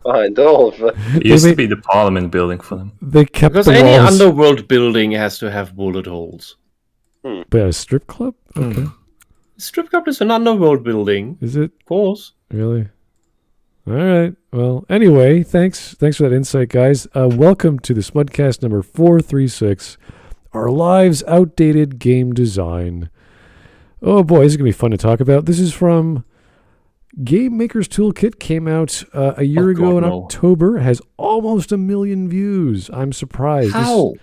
Kind of. It used to be the Parliament building for them. They kept Because the any walls. underworld building has to have bullet holes. But a strip club? Okay. Strip club is an underworld building. Is it? Of course. Really? All right. Well, anyway, thanks for that insight, guys. Welcome to the Smudcast number 436, Our Lives Outdated Game Design. Oh boy, this is going to be fun to talk about. This is from Game Maker's Toolkit, came out a year ago in October, has almost 1 million views. I'm surprised. How?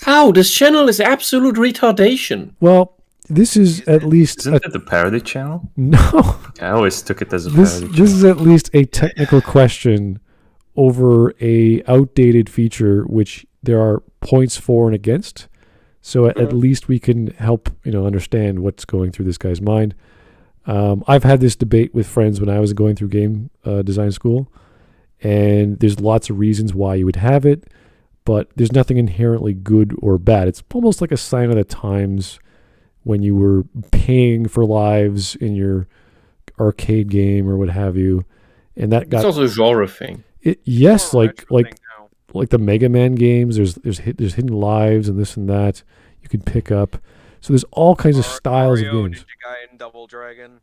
How? This channel is absolute retardation. Well, this is at least... Isn't it the parody channel? No. I always took it as a parody channel. This is at least a technical question over a outdated feature, which there are points for and against. So at least we can help understand what's going through this guy's mind. I've had this debate with friends when I was going through game design school, and there's lots of reasons why you would have it, but there's nothing inherently good or bad. It's almost like a sign of the times when you were paying for lives in your arcade game or what have you, and that got... It's also a genre thing. Yes, like the Mega Man games, there's hidden lives and this and that you can pick up. So there's all kinds of styles of games. Ninja Gaiden, Double Dragon.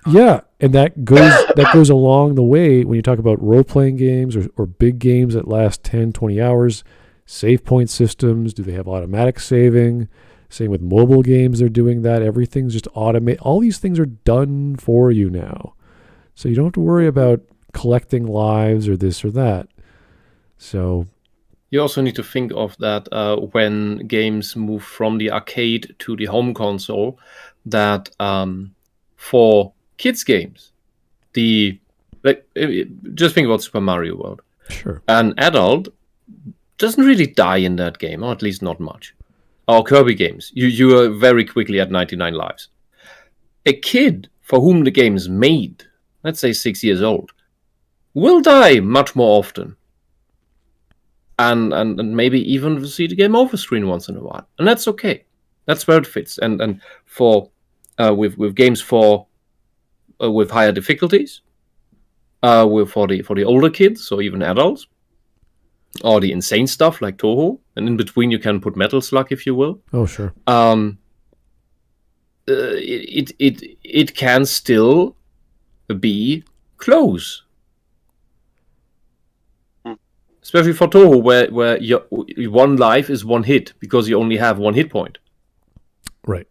Yeah, and that goes along the way when you talk about role-playing games or big games that last 10, 20 hours. Save point systems, do they have automatic saving? Same with mobile games, they're doing that. Everything's just automate. All these things are done for you now. So you don't have to worry about collecting lives or this or that. So you also need to think of that when games move from the arcade to the home console, that for kids games, just think about Super Mario World. Sure. An adult doesn't really die in that game, or at least not much. Or Kirby games, you are very quickly at 99 lives. A kid for whom the game is made, let's say 6 years old, will die much more often. And maybe even see the game over screen once in a while. And that's okay. That's where it fits. And for with games for with higher difficulties, for the older kids or even adults, or the insane stuff like Toho, and in between you can put Metal Slug if you will. Oh sure. It can still be close. Especially for Toho, where your one life is one hit because you only have one hit point. Right.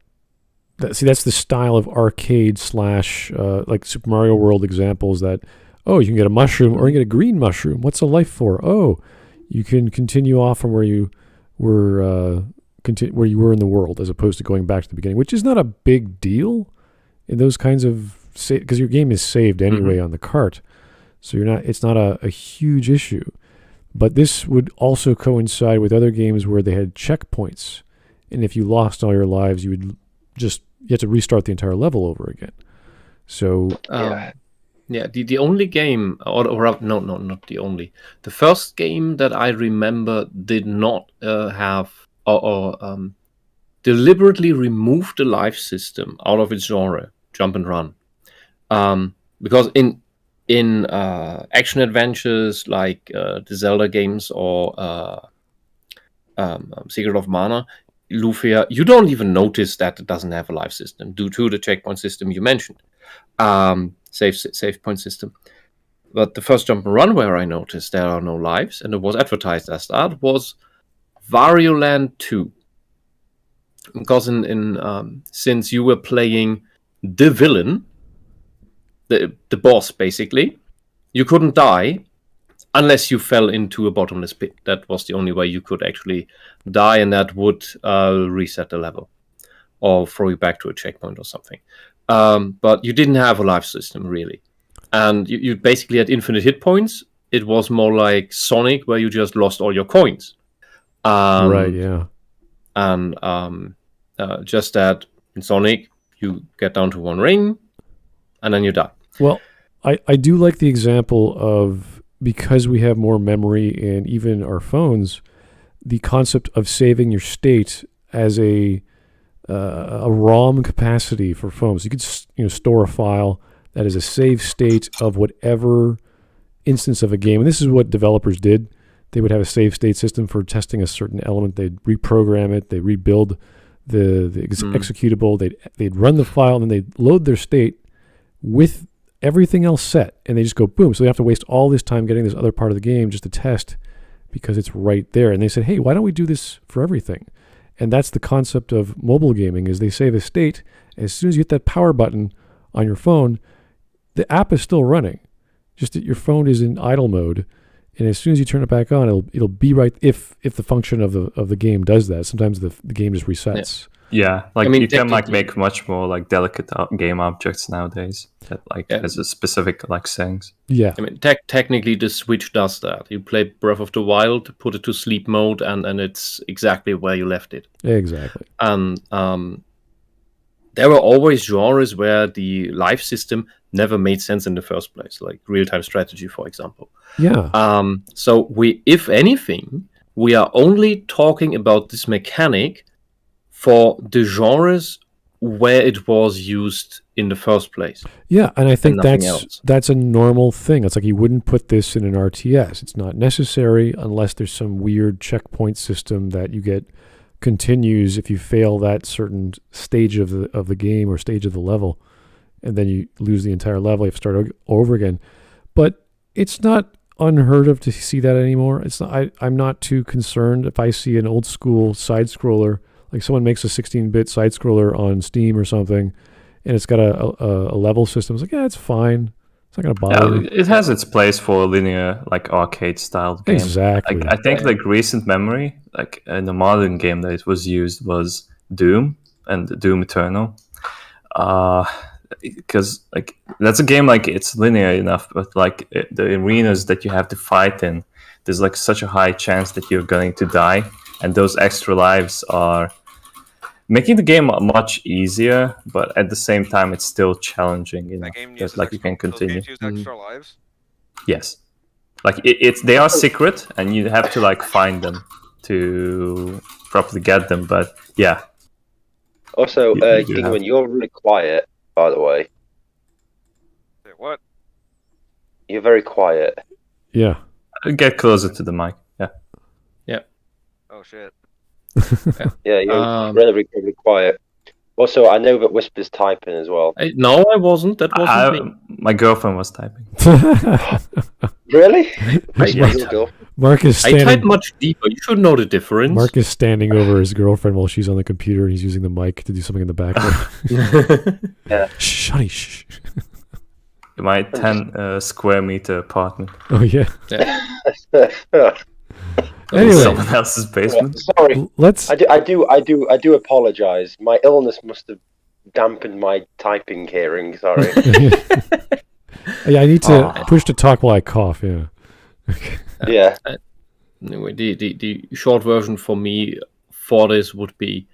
That's the style of arcade / like Super Mario World examples that, you can get a mushroom or you get a green mushroom. What's a life for? You can continue off from where you were in the world as opposed to going back to the beginning, which is not a big deal in those kinds of because your game is saved anyway on the cart. So it's not a huge issue. But this would also coincide with other games where they had checkpoints. And if you lost all your lives, you had to restart the entire level over again. So the only game, or no, not the only. The first game that I remember did not have or deliberately removed the life system out of its genre, jump and run, because in action adventures like the Zelda games or Secret of Mana, Lufia, you don't even notice that it doesn't have a life system due to the checkpoint system you mentioned, save point system. But the first jump and run where I noticed there are no lives, and it was advertised as that, was Wario Land 2. Because since you were playing the villain, the boss basically, you couldn't die unless you fell into a bottomless pit. That was the only way you could actually die, and that would reset the level or throw you back to a checkpoint or something. But you didn't have a life system really, and you basically had infinite hit points. It was more like Sonic, where you just lost all your coins. Right, yeah. And just that in Sonic, you get down to one ring, and then you die. Well, I do like the example of, because we have more memory in even our phones, the concept of saving your state as a ROM capacity for phones. You could store a file that is a save state of whatever instance of a game. And this is what developers did. They would have a save state system for testing a certain element. They'd reprogram it. They'd rebuild the executable. They'd run the file, and then they'd load their state with everything else set. And they just go, boom. So they have to waste all this time getting this other part of the game just to test because it's right there. And they said, hey, why don't we do this for everything? And that's the concept of mobile gaming, is they save a state. As soon as you hit that power button on your phone, the app is still running. Just that your phone is in idle mode, and as soon as you turn it back on, it'll be right if the function of the game does that. Sometimes the game just resets. Yeah, like you can like make much more like delicate game objects nowadays that like has a specific like settings. Yeah, I mean technically the Switch does that. You play Breath of the Wild, put it to sleep mode, and it's exactly where you left it. Exactly. And there were always genres where the life system never made sense in the first place, like real-time strategy, for example. Yeah. So if anything, we are only talking about this mechanic for the genres where it was used in the first place. Yeah, and I think and that's a normal thing. It's like you wouldn't put this in an RTS. It's not necessary unless there's some weird checkpoint system that you get continues if you fail that certain stage of the game or stage of the level, and then you lose the entire level. You have to start over again. But it's not unheard of to see that anymore. It's not, I'm not too concerned if I see an old school side scroller, like someone makes a 16-bit side scroller on Steam or something, and it's got a level system. It's like, yeah, it's fine. It's not going to bother me. It has its place for linear, like arcade style game. Exactly. Like, I think like recent memory, like in the modern game that it was used was Doom and Doom Eternal. Because like that's a game like it's linear enough, but like the arenas that you have to fight in, there's like such a high chance that you're going to die, and those extra lives are making the game much easier, but at the same time, it's still challenging. You know, that like you can continue. Those games use extra lives? Yes, like they are secret, and you have to like find them to properly get them. But yeah. Also, when you're really quiet, by the way. What? You're very quiet. Yeah. Get closer to the mic. Yeah. Yeah. Oh shit. Yeah, you're relatively quiet. Also, I know that Whisp is typing as well. No, I wasn't. That wasn't me. My girlfriend was typing. Really? Mark is standing. I type much deeper. You should know the difference. Mark is standing over his girlfriend while she's on the computer, and he's using the mic to do something in the background. Yeah. Shh, honey, shh. My 10 square meter apartment. Oh yeah. Anyway, someone else's basement. Sorry. Let's. I do apologize. My illness must have dampened my typing hearing. Sorry. Yeah, I need to push to talk while I cough. Yeah. Okay. Yeah. Anyway, the short version for me for this would be: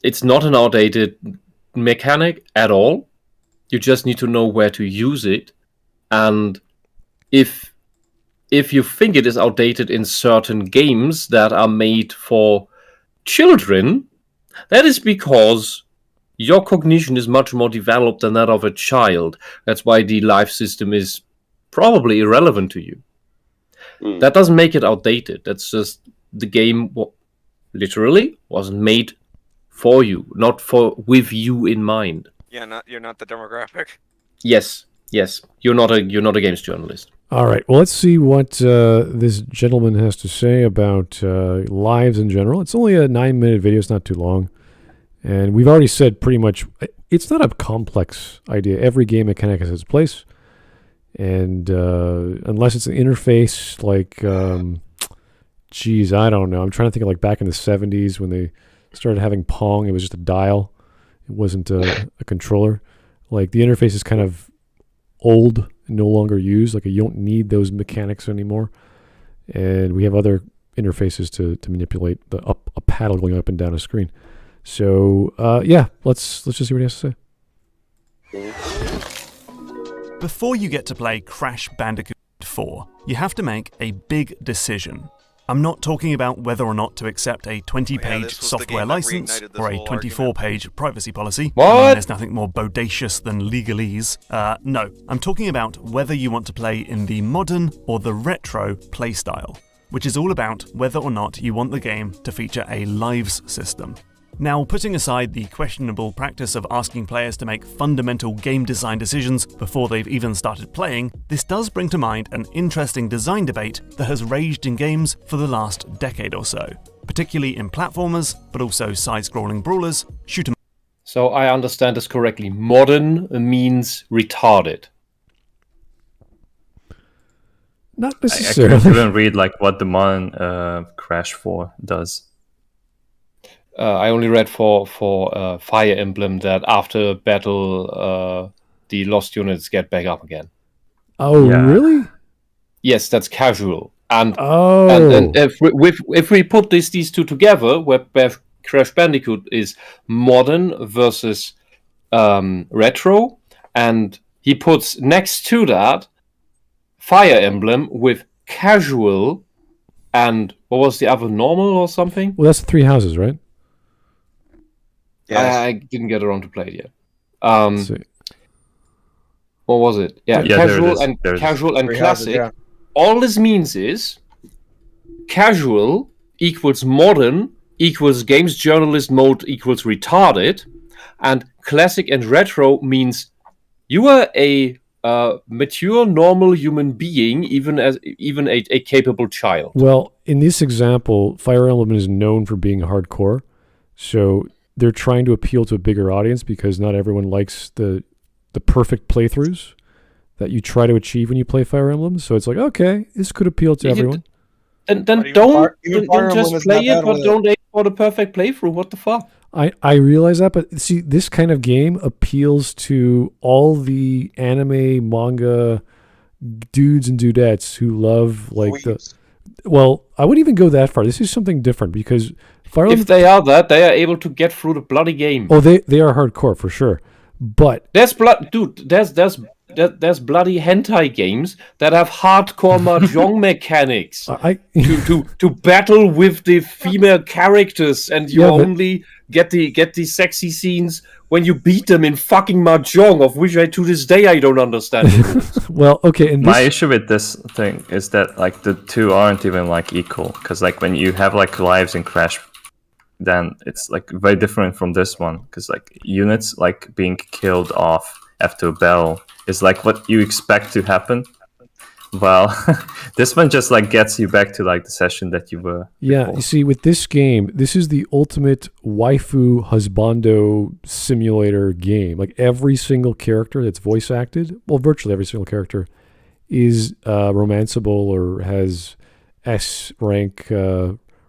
it's not an outdated mechanic at all. You just need to know where to use it, and if you think it is outdated in certain games that are made for children, that is because your cognition is much more developed than that of a child. That's why the life system is probably irrelevant to you. That doesn't make it outdated. That's just the game literally was made for you, not with you in mind. Yeah, you're not the demographic. Yes. You're not a games journalist. All right. Well, let's see what this gentleman has to say about lives in general. It's only a 9-minute video. It's not too long. And we've already said pretty much, it's not a complex idea. Every game mechanic has its place. And unless it's an interface like, I don't know. I'm trying to think of like back in the 70s when they started having Pong. It was just a dial. It wasn't a controller. Like the interface is kind of old and no longer used. Like you don't need those mechanics anymore. And we have other interfaces to manipulate a paddle going up and down a screen. So let's just see what he has to say. Before you get to play Crash Bandicoot 4, you have to make a big decision. I'm not talking about whether or not to accept a 20-page this was the software game that license reignited this or a whole 24-page privacy policy. What? I mean, there's nothing more bodacious than legalese. No, I'm talking about whether you want to play in the modern or the retro playstyle, which is all about whether or not you want the game to feature a lives system. Now, putting aside the questionable practice of asking players to make fundamental game design decisions before they've even started playing, this does bring to mind an interesting design debate that has raged in games for the last decade or so, particularly in platformers, but also side-scrolling brawlers, shoot 'em. So I understand this correctly. Modern means retarded. Not I necessarily. couldn't read like what the modern Crash 4 does. I only read for Fire Emblem that after battle, the lost units get back up again. Oh, Yeah. really? Yes, that's casual. And Oh. and if we put these two together, where Crash Bandicoot is modern versus retro, and he puts next to that Fire Emblem with casual, and what was the other, normal or something? Well, that's the three houses, right? Yes. I didn't get around to play it yet. Let's see. What was it? Yeah, Yeah, there it casual is. and There it is. casual and Three houses, classic. yeah. All this means is casual equals modern equals games journalist mode equals retarded, and classic and retro means you are a mature, normal human being, even a capable child. Well, in this example, Fire Emblem is known for being hardcore, so they're trying to appeal to a bigger audience because not everyone likes the perfect playthroughs that you try to achieve when you play Fire Emblem. So it's like, okay, this could appeal to You- everyone. Then But even don't Fire Emblem just is play not it, bad but with it. don't aim for the perfect playthrough. What the fuck? I realize that, but see, this kind of game appeals to all the anime, manga dudes and dudettes who love like the. Weebs. Well, I wouldn't even go that far. This is something different because Fire Emblem. If they are that, they are able to get through the bloody game. Oh, they are hardcore for sure, but There's blood, dude. There's bloody hentai games that have hardcore mahjong mechanics I to battle with the female characters, and you Yeah, but- only get the sexy scenes when you beat them in fucking mahjong, of which to this day I don't understand. well, okay, and My this, issue with this thing is that like the two aren't even like equal, because like when you have like lives in Crash, then it's like very different from this one, because like units like being killed off after a battle is like what you expect to happen. Well, this one just like gets you back to like the session that you were. yeah, before. you see, with this game, this is the ultimate waifu husbando simulator game. Like every single character that's voice acted, well, virtually every single character is romanceable or has S rank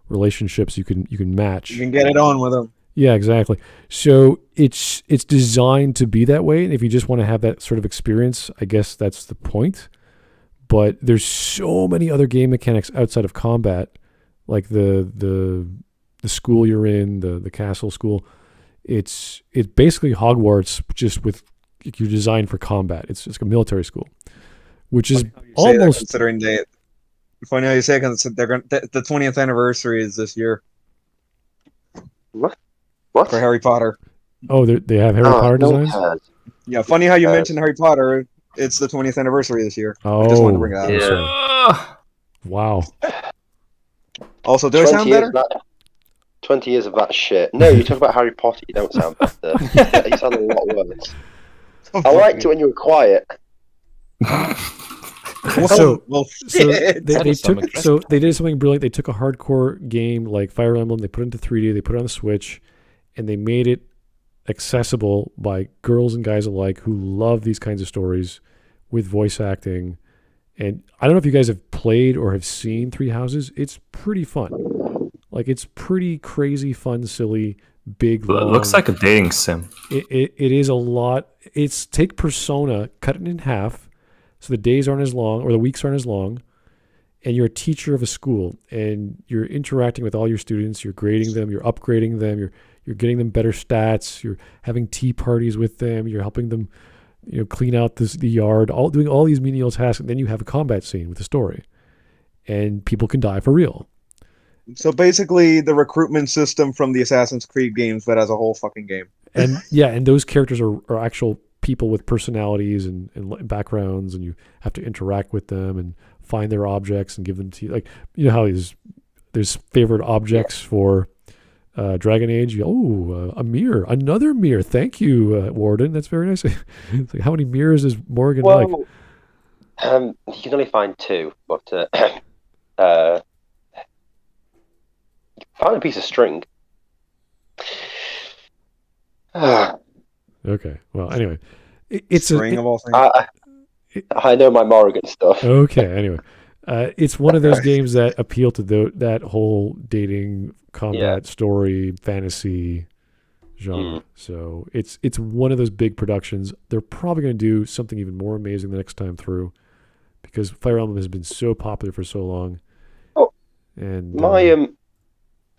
relationships you can match. You can get it on with them. Yeah, exactly. So it's designed to be that way. And if you just want to have that sort of experience, I guess that's the point. But there's so many other game mechanics outside of combat, like the school you're in, the castle school. It's basically Hogwarts, just with you're designed for combat. It's like a military school, which is Say that almost considering they. Funny how you say, because they're going. The 20th anniversary is this year What? for Harry Potter. oh they have Harry Oh, Potter no designs. cares. Yeah, funny how you Uh, mentioned Harry Potter. It's the 20th anniversary this year. Oh, I just wanted to bring that up. sorry. Wow. Also, do I sound 20 years better? of that- 20 years of that shit. No, you talk about Harry Potter, you don't sound better. You sound a lot worse. I liked it when you were quiet. So- well, So shit. they That is some took so they did something brilliant. They took a hardcore game like Fire Emblem, they put it into 3D, they put it on the Switch, and they made it accessible by girls and guys alike who love these kinds of stories with voice acting. And I don't know if you guys have played or have seen Three Houses. It's pretty fun. Like it's pretty crazy, fun, silly, big. It looks long- like a dating sim. it is a lot. It's take Persona, cut it in half, so the days aren't as long or the weeks aren't as long, and you're a teacher of a school, and you're interacting with all your students. You're grading them. You're upgrading them. You're getting them better stats. You're having tea parties with them. You're helping them, clean out the yard. Doing all these menial tasks, and then you have a combat scene with a story, and people can die for real. So basically, the recruitment system from the Assassin's Creed games, but as a whole fucking game. And yeah, and those characters are actual people with personalities and backgrounds, and you have to interact with them and find their objects and give them to you. Like, you know how there's favorite objects for Dragon Age. A mirror, another mirror. Thank you, Warden. That's very nice. It's like, how many mirrors does Morgan like? You can only find 2, but found a piece of string. Okay. Well, anyway, it's String of all things. I know my Morrigan stuff. Okay. Anyway, it's one of those games that appeal to that whole dating, combat, story, fantasy genre. So it's one of those big productions. They're probably going to do something even more amazing the next time through, because Fire Emblem has been so popular for so long. Oh, and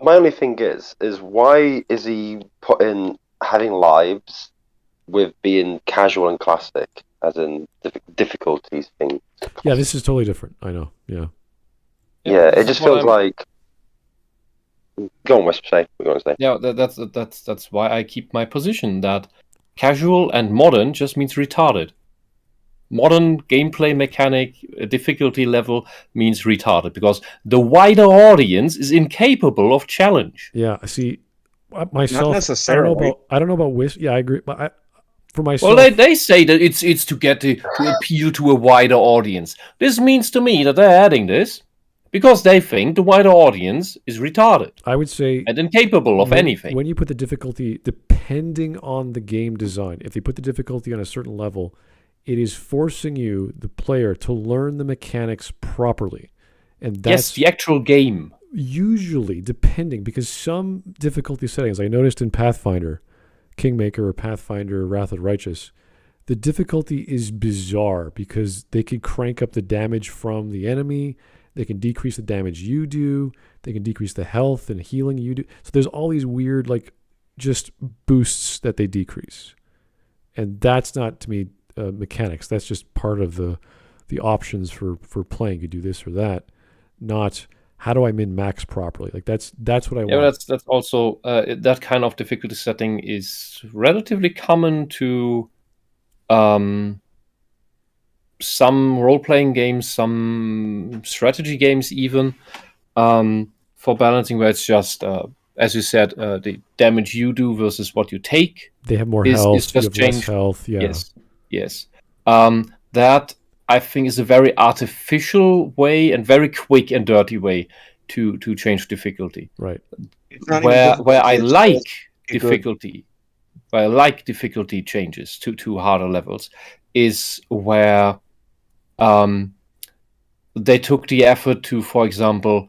my only thing is why is he putting having lives with being casual and classic, as in difficulties thing? Yeah, this is totally different. I know. Yeah. Yeah, it just feels like. Go on, Whisp. Say what you want to say. Yeah, that's why I keep my position that casual and modern just means retarded. Modern gameplay mechanic difficulty level means retarded, because the wider audience is incapable of challenge. Yeah, see, myself, Not necessarily. I don't know about Wisp. Yeah, I agree. But for myself, Well, they say that it's to get to appeal to a wider audience. This means to me that they're adding this because they think the wider audience is retarded. I would say, and incapable of anything. When you put the difficulty, depending on the game design, if they put the difficulty on a certain level, it is forcing you, the player, to learn the mechanics properly. And that's the actual game. Usually, depending, because some difficulty settings, I noticed in Pathfinder, Kingmaker or Pathfinder Wrath of the Righteous, the difficulty is bizarre because they can crank up the damage from the enemy, they can decrease the damage you do, they can decrease the health and healing you do. So there's all these weird, just boosts that they decrease. And that's not, to me, mechanics. That's just part of the options for playing. You do this or that, not how do I min max properly. That's what I want. Yeah, that's also that kind of difficulty setting is relatively common to some role-playing games, some strategy games even, for balancing, where it's just as you said, the damage you do versus what you take. They have more health. Is just you have less health. Yeah. Yes. That I think is a very artificial way and very quick and dirty way to change difficulty. Right. Where I like difficulty, where I like difficulty changes to harder levels, is where they took the effort to, for example,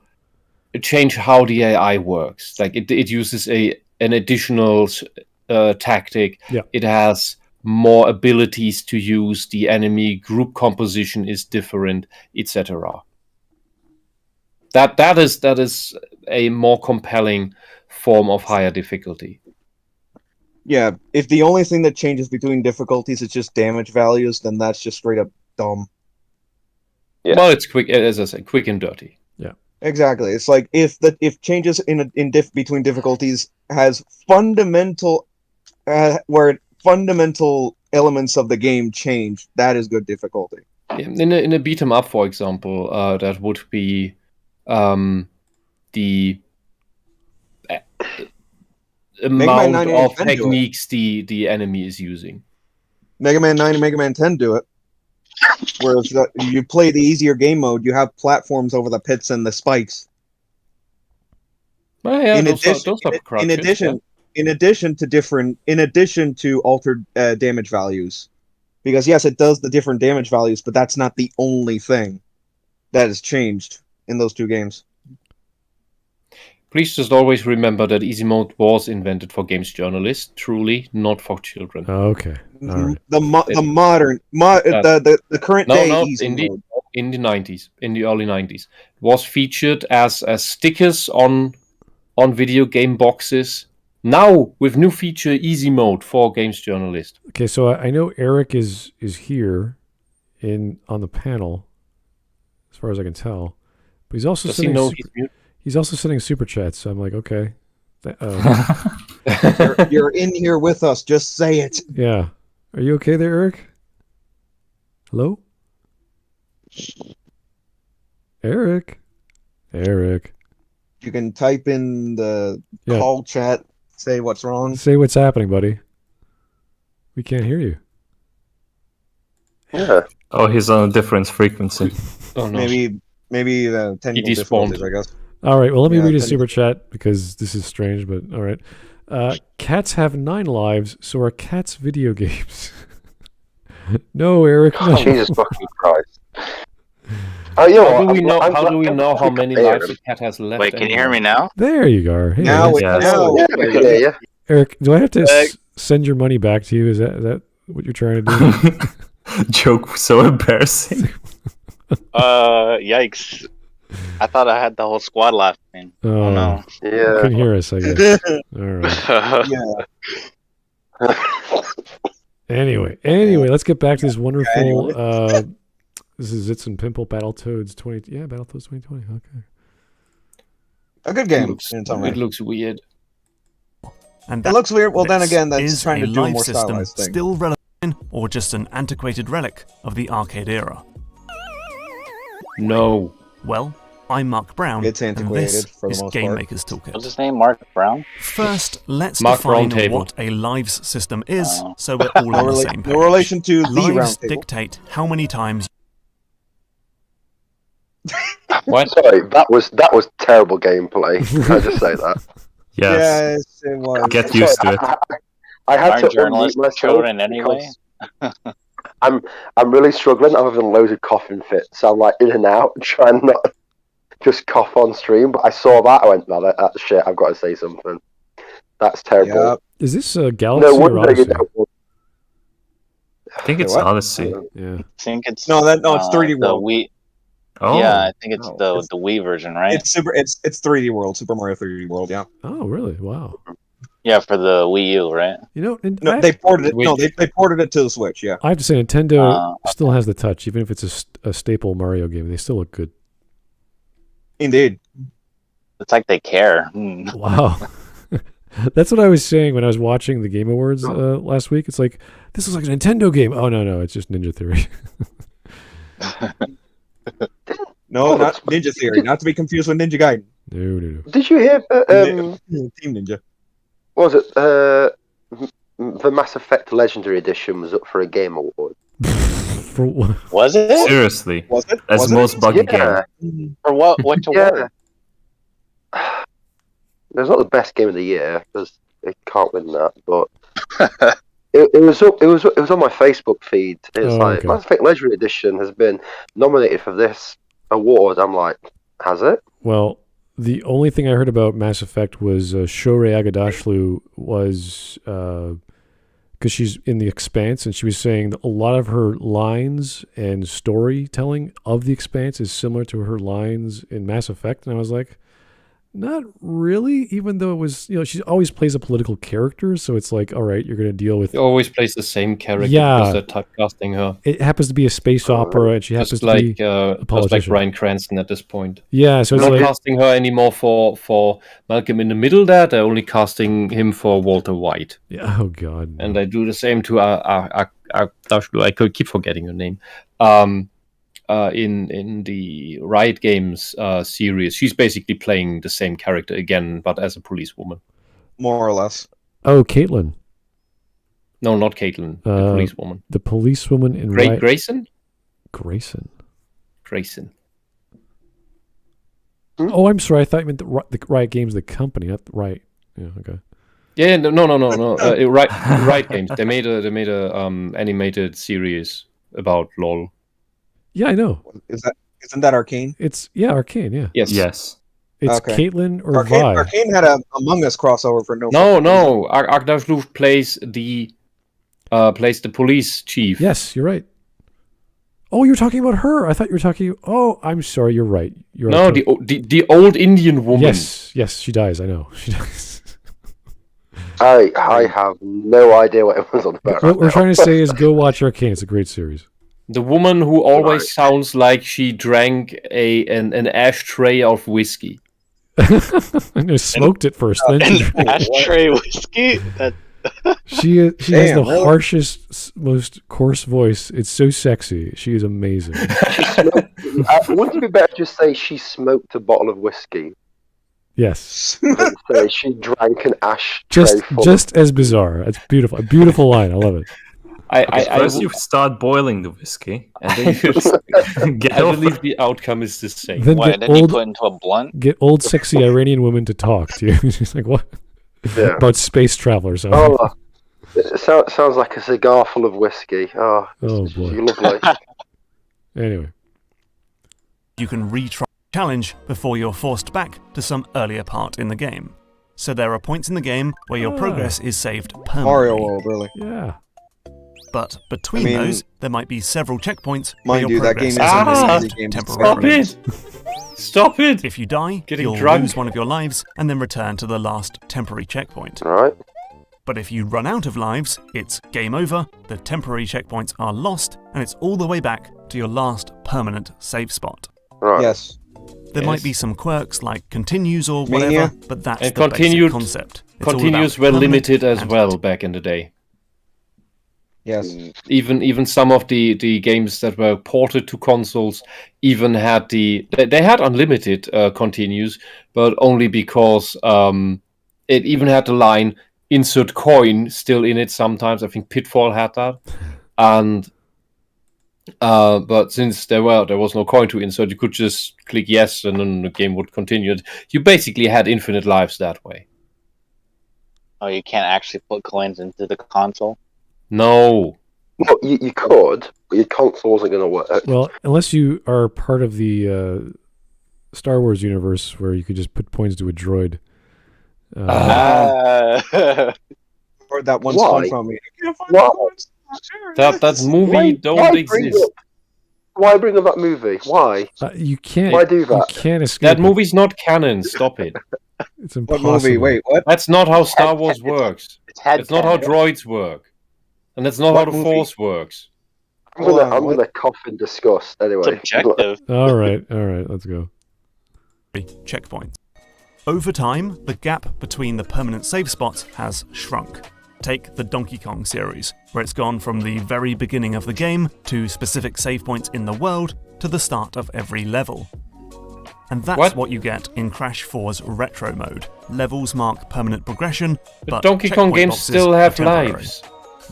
change how the AI works. Like it uses an additional tactic. Yeah. It has more abilities to use. The enemy group composition is different, etc. That is a more compelling form of higher difficulty. Yeah, if the only thing that changes between difficulties is just damage values, then that's just straight up dumb. Yeah. Well, it's quick, as I said, quick and dirty. Yeah, exactly. It's like if changes between difficulties has fundamental fundamental elements of the game change, that is good difficulty. In a beat 'em up, for example, that would be the amount of techniques the enemy is using. Mega Man 9 and Mega Man 10 do it. Whereas you play the easier game mode, you have platforms over the pits and the spikes. Oh, yeah, in addition to altered damage values, because yes, it does the different damage values, but that's not the only thing that has changed in those two games. Please just always remember that easy mode was invented for games journalists, truly, not for children. Okay. All right. The current day easy mode. In the 90s, in the early 90s, it was featured as stickers on video game boxes. Now with new feature easy mode for games journalists. Okay, so I know Eric is here on the panel, as far as I can tell, but he's also Does he know he's muted? He's also sending super chats, so I'm like, okay. You're in here with us. Just say it. Yeah. Are you okay there, Eric? Hello? Eric? You can type in the call chat, say what's wrong. Say what's happening, buddy. We can't hear you. Yeah. Oh, he's on a different frequency. Oh, no. Maybe the technical difficulties, I guess. All right, well, let me read a then- super chat because this is strange, but all right. Cats have 9 lives, so are cats video games. No, Eric, no. Jesus fucking Christ. Oh, you know How what? do we know? I'm How glad- do we I'm know glad how you many compared lives him. a cat has left? Wait, can you hear anymore? me now? There you are. Hey, Now, Eric. Yes. Yeah, we can hear you. Eric, do I have to Eric. send your money back to you? Is that what you're trying to do? Joke so embarrassing. Yikes. I thought I had the whole squad laughing. Oh no. You Yeah. can hear us, I guess. All right. Yeah. Anyway, let's get back to this wonderful. This is Zits and Pimple Battletoads 20. Yeah, Battletoads 2020. Okay. A good It game. looks, in its own it right. looks weird. And It looks weird. Well, then this again, that's is trying to a do a live more system stylized thing. still relevant or just an antiquated relic of the arcade era? No. Well, I'm Mark Brown, It's and antiquated this for the is most Game part. Maker's Toolkit. What's his name? Mark Brown? First, let's Mark define Roundtable. what a lives system is, Oh. so we're all on the same page. No relation to the Lives round table. dictate how many times What? Sorry, that was terrible gameplay. Can I just say that? Yes. Yes, it was. Get used to it. I had Aren't to unmute journalists myself children anyway? because I'm really struggling. I'm having loads of coughing fits, so I'm like in and out, trying not to just cough on stream. But I saw that, I went, no, that's shit. I've got to say something. That's terrible. Yeah. Is this Galaxy No or wonder you Odyssey? don't. I think it's What? Odyssey. Yeah. I think it's No, it's 3D the World. Wii. Oh, Yeah, I think it's Oh. the Wii version, right? It's 3D World, Super Mario 3D World. Yeah. Oh, really? Wow. Yeah, for the Wii U, right? You know, and No, they ported it. No, they ported it to the Switch. Yeah. I have to say, Nintendo Uh, still has the touch, even if it's a staple Mario game. They still look good. Indeed. It's like they care. Hmm. Wow. That's what I was saying when I was watching the Game Awards last week. It's like, this looks like a Nintendo game. Oh, no, it's just Ninja Theory. No, not Ninja Theory. Not to be confused with Ninja Gaiden. No. Did you hear? Team Ninja. What was it? The Mass Effect Legendary Edition was up for a Game Award. For what? Was it? seriously. Was it? That's Was the most buggy Yeah. game. For what? What to Yeah. award? It's not the best game of the year because it can't win that, but it was on my Facebook feed. It's Oh, like okay. Mass Effect Legendary Edition has been nominated for this award. I'm like, has it? Well, the only thing I heard about Mass Effect was Shorei Agadashlu was because she's in The Expanse, and she was saying that a lot of her lines and storytelling of The Expanse is similar to her lines in Mass Effect, and I was like, not really, even though it was, she always plays a political character, so it's like, all right, you're going to deal with... He always plays the same character Yeah. because they're typecasting her. It happens to be a space opera, and she happens Just to like be... just like politician. Bryan Cranston at this point. Yeah, so it's They're not like... casting her anymore for Malcolm in the Middle there. They're only casting him for Walter White. Yeah, oh, God. And they do the same to I could keep forgetting her name. In the Riot Games series, she's basically playing the same character again, but as a policewoman. More or less. Oh, Caitlin. No, not Caitlin, the policewoman. The policewoman in Riot... Grayson? Grayson. Oh, I'm sorry. I thought you meant the Riot Games, the company, not the Riot. Yeah, okay. Yeah, no. Riot Games. They made a animated series about LOL. Yeah, I know. Isn't that Arcane? It's Arcane. Yeah, Yes. it's Okay. Caitlin or Arcane, Vi. Arcane had a Among Us crossover for no. No. Agnes Luft plays the police chief. Yes, you're right. Oh, you're talking about her. I thought you were talking. Oh, I'm sorry. You're right. You're No, right. the old Indian woman. Yes, she dies. I know. She dies. I have no idea what it was on about. What we're trying to say is go watch Arcane. It's a great series. The woman who always Right. sounds like she drank an ashtray of whiskey. I know, smoked it first. Then An she drank. ashtray whiskey? That She has Damn, the really? harshest, most coarse voice. It's so sexy. She is amazing. She smoked, wouldn't it be better to just say she smoked a bottle of whiskey Yes, than say she drank an ashtray just full as bizarre. It's beautiful. A beautiful line. I love it. First, you start boiling the whiskey, and then you just get I over. believe the outcome is the same. Then what? get And then you old, put into a blunt? get old, sexy Iranian women to talk to you. She's like, what? Yeah. About space travelers. Oh, it sounds like a cigar full of whiskey. Oh, Oh, boy. you lovely. Anyway, You can retry the challenge before you're forced back to some earlier part in the game. So there are points in the game where your progress is saved permanently. Mario World, really. yeah. But between I mean, those, there might be several checkpoints where Mind your you, that progress game is is only an saved easy game to temporarily. Stop it! Stop it! If you die, Getting you'll drunk. lose one of your lives and then return to the last temporary checkpoint. Right? But if you run out of lives, it's game over, the temporary checkpoints are lost, and it's all the way back to your last permanent save spot. Right. Yes. There might Yes. be some quirks like continues or Mania. whatever, but that's And the basic continued- concept. It's all Continues about were permanent limited as and well back in the day. Yes. Even some of the games that were ported to consoles even had they had unlimited continues, but only because it even had the line insert coin still in it sometimes. I think Pitfall had that, and but since there was no coin to insert, you could just click yes and then the game would continue. You basically had infinite lives that way. Oh, you can't actually put coins into the console? No. Well, you could, but your console wasn't going to work. Well, unless you are part of the Star Wars universe where you could just put points to a droid. Or that one Why? SpongeBob me. I can't find Why? the coins. That movie don't exist. Why bring up that movie? Why? You can't. Why do You that? can't escape. That it. movie's not canon. Stop it. It's What impossible. movie? Wait, what? That's not how Star Wars works. It's head That's not how canon. droids work. And that's not What how the movie? Force works. I'm Hold gonna on, what? cough in disgust anyway. It's objective. All right. Let's go. checkpoints. Over time, the gap between the permanent save spots has shrunk. Take the Donkey Kong series, where it's gone from the very beginning of the game to specific save points in the world to the start of every level. And that's what you get in Crash 4's retro mode. Levels mark permanent progression, But but Donkey Kong checkpoint games boxes still are have temporary. lives.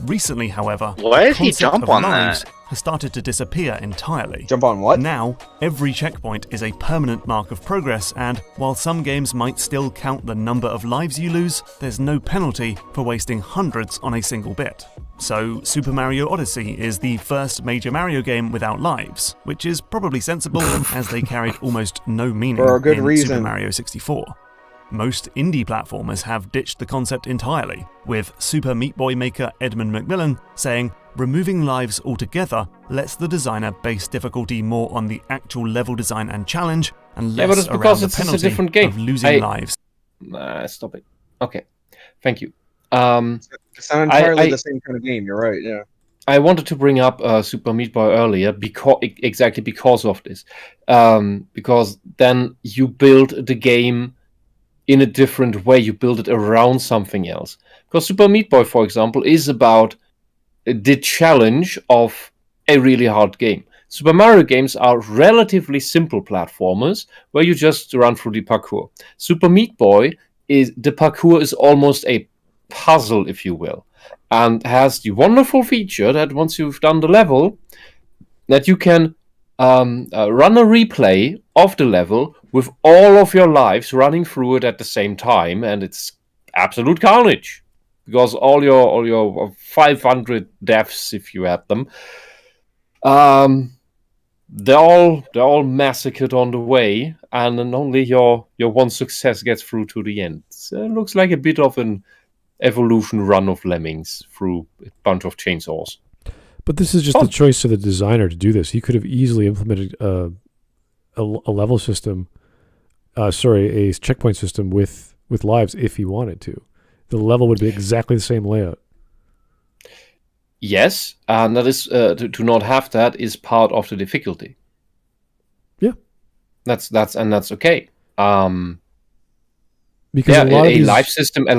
Recently, however, Why the did he concept jump of on lives that? has started to disappear entirely. Jump on what? Now, every checkpoint is a permanent mark of progress, and while some games might still count the number of lives you lose, there's no penalty for wasting hundreds on a single bit. So, Super Mario Odyssey is the first major Mario game without lives, which is probably sensible as they carried almost no meaning For a good in reason. Super Mario 64. Most indie platformers have ditched the concept entirely, with Super Meat Boy maker Edmund McMillan saying, "Removing lives altogether lets the designer base difficulty more on the actual level design and challenge, and Yeah, but less it's around because the it's just a penalty different game. of losing lives." Stop it. Okay. Thank you. It's not entirely I- the same kind of game. You're right. Yeah. I wanted to bring up Super Meat Boy earlier exactly because of this. Because then you build the game in a different way. You build it around something else. Because Super Meat Boy, for example, is about the challenge of a really hard game. Super Mario games are relatively simple platformers where you just run through the parkour. Super Meat Boy the parkour is almost a puzzle, if you will, and has the wonderful feature that once you've done the level, that you can run a replay of the level with all of your lives running through it at the same time, and it's absolute carnage because all your 500 deaths, if you had them, they're all massacred on the way, and then only your one success gets through to the end. So it looks like a bit of an evolution run of lemmings through a bunch of chainsaws. But this is just the choice of the designer to do this. He could have easily implemented a level system, a checkpoint system with lives if he wanted to. The level would be exactly the same layout. Yes, and that is to not have that is part of the difficulty. Yeah, that's okay. Because Yeah, a lot of a these,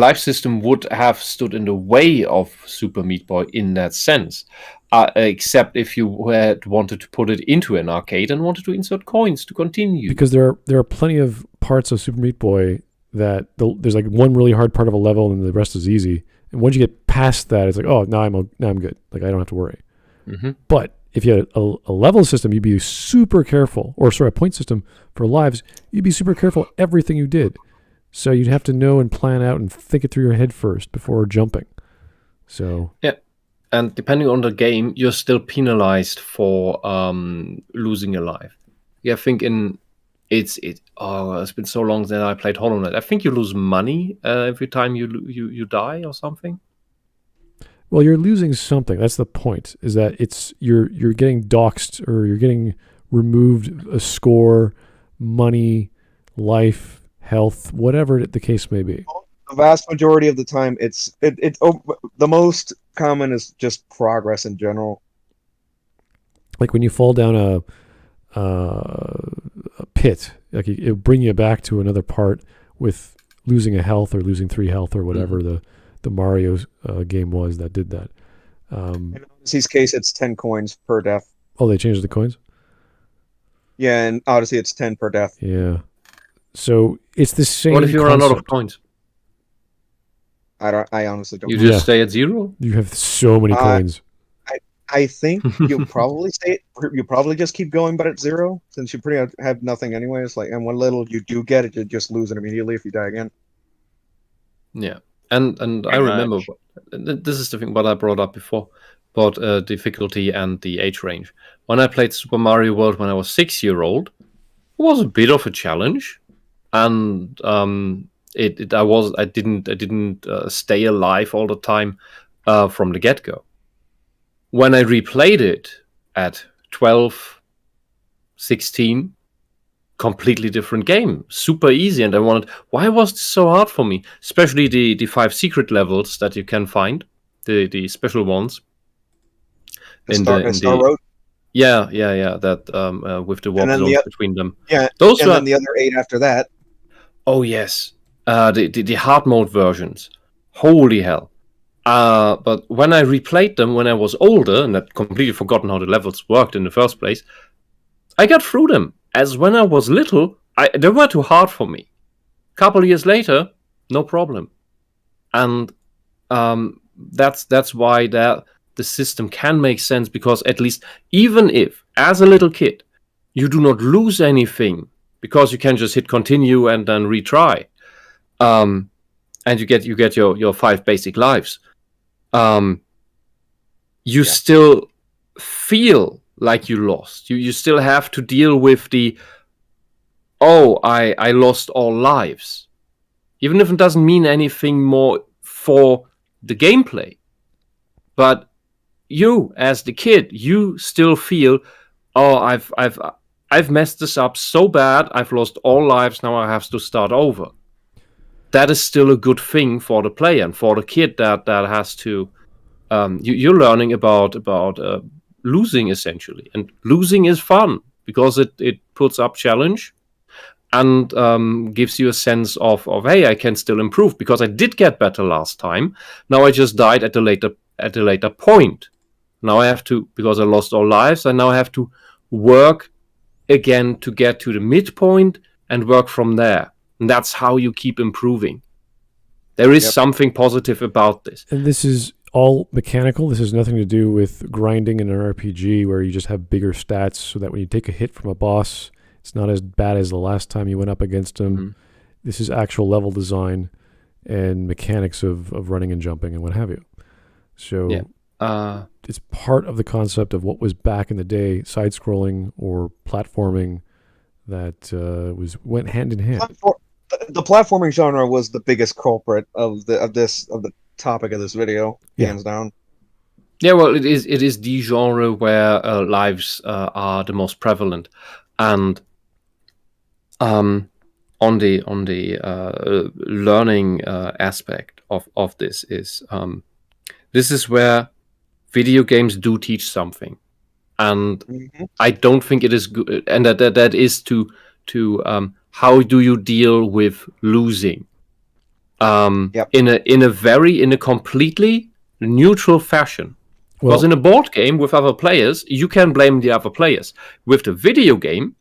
life system would have stood in the way of Super Meat Boy in that sense, except if you had wanted to put it into an arcade and wanted to insert coins to continue. because there are plenty of parts of Super Meat Boy that there's like one really hard part of a level and the rest is easy. And once you get past that, it's like, oh, now I'm good. Like I don't have to worry. Mhm. But if you had a level system, you'd be super careful, or sorry, a point system for lives, you'd be super careful everything you did. So you'd have to know and plan out and think it through your head first before jumping. So Yeah, and depending on the game, you're still penalized for losing a life. Yeah, I think it's been so long that I played Hollow Knight. I think you lose money every time you die or something. well, you're losing something. That's the point. Is that you're getting doxxed or you're getting removed a score, money, life, health, whatever the case may be. The vast majority of the time, the most common is just progress in general. Like when you fall down a pit, like it'll bring you back to another part with losing a health or losing 3 health or whatever the Mario game was that did that. In Odyssey's case, it's 10 coins per death. Oh, they changed the coins? Yeah, in Odyssey, it's 10 per death. Yeah. So it's the same. What if you run out of concept. coins? I honestly don't. You just Yeah. stay at 0? You have so many coins. I think you probably you probably just keep going, but at 0, since you pretty much have nothing anyways. Like, and what little you do get it, you just lose it immediately if you die again. Yeah, and I Pretty remember this is the thing what I brought up before about difficulty and the age range. When I played Super Mario World when I was 6-year-old, it was a bit of a challenge, and I didn't stay alive all the time from the get-go. When I replayed it at 12, 16, completely different game, super easy, and I wanted, why was this so hard for me? Especially the 5 secret levels that you can find, the special ones. The Star Road. Yeah, that with the warp then zones between them. Yeah, Those and were, then the other 8 after that. oh yes, the hard mode versions. Holy hell. But when I replayed them when I was older, and I'd completely forgotten how the levels worked in the first place, I got through them. As when I was little, they were too hard for me. Couple years later, no problem. And that's why the system can make sense, because at least even if, as a little kid, you do not lose anything, because you can just hit continue and then retry, and you get your 5 basic lives, you still feel like you lost. You still have to deal with the, I lost all lives. Even if it doesn't mean anything more for the gameplay. But you, as the kid, you still feel, I've messed this up so bad, I've lost all lives, now I have to start over. That is still a good thing for the player and for the kid that has to, you're learning about losing, essentially. And losing is fun because it puts up challenge and gives you a sense of hey, I can still improve because I did get better last time. Now I just died at a later point. Now I have to, because I lost all lives, I now have to work again to get to the midpoint and work from there. And that's how you keep improving. There is something positive about this. And this is all mechanical. This has nothing to do with grinding in an RPG where you just have bigger stats so that when you take a hit from a boss, it's not as bad as the last time you went up against him. Mm-hmm. This is actual level design and mechanics of running and jumping and what have you. So it's part of the concept of what was back in the day, side-scrolling or platforming that went hand in hand. The platforming genre was the biggest culprit of the topic of this video, hands down. Yeah, well, it is the genre where lives are the most prevalent, and on the learning aspect of this is where video games do teach something, and I don't think it is good, and that is to how do you deal with losing? Yep. in a completely neutral fashion. Because in a board game with other players, you can blame the other players. With the video game,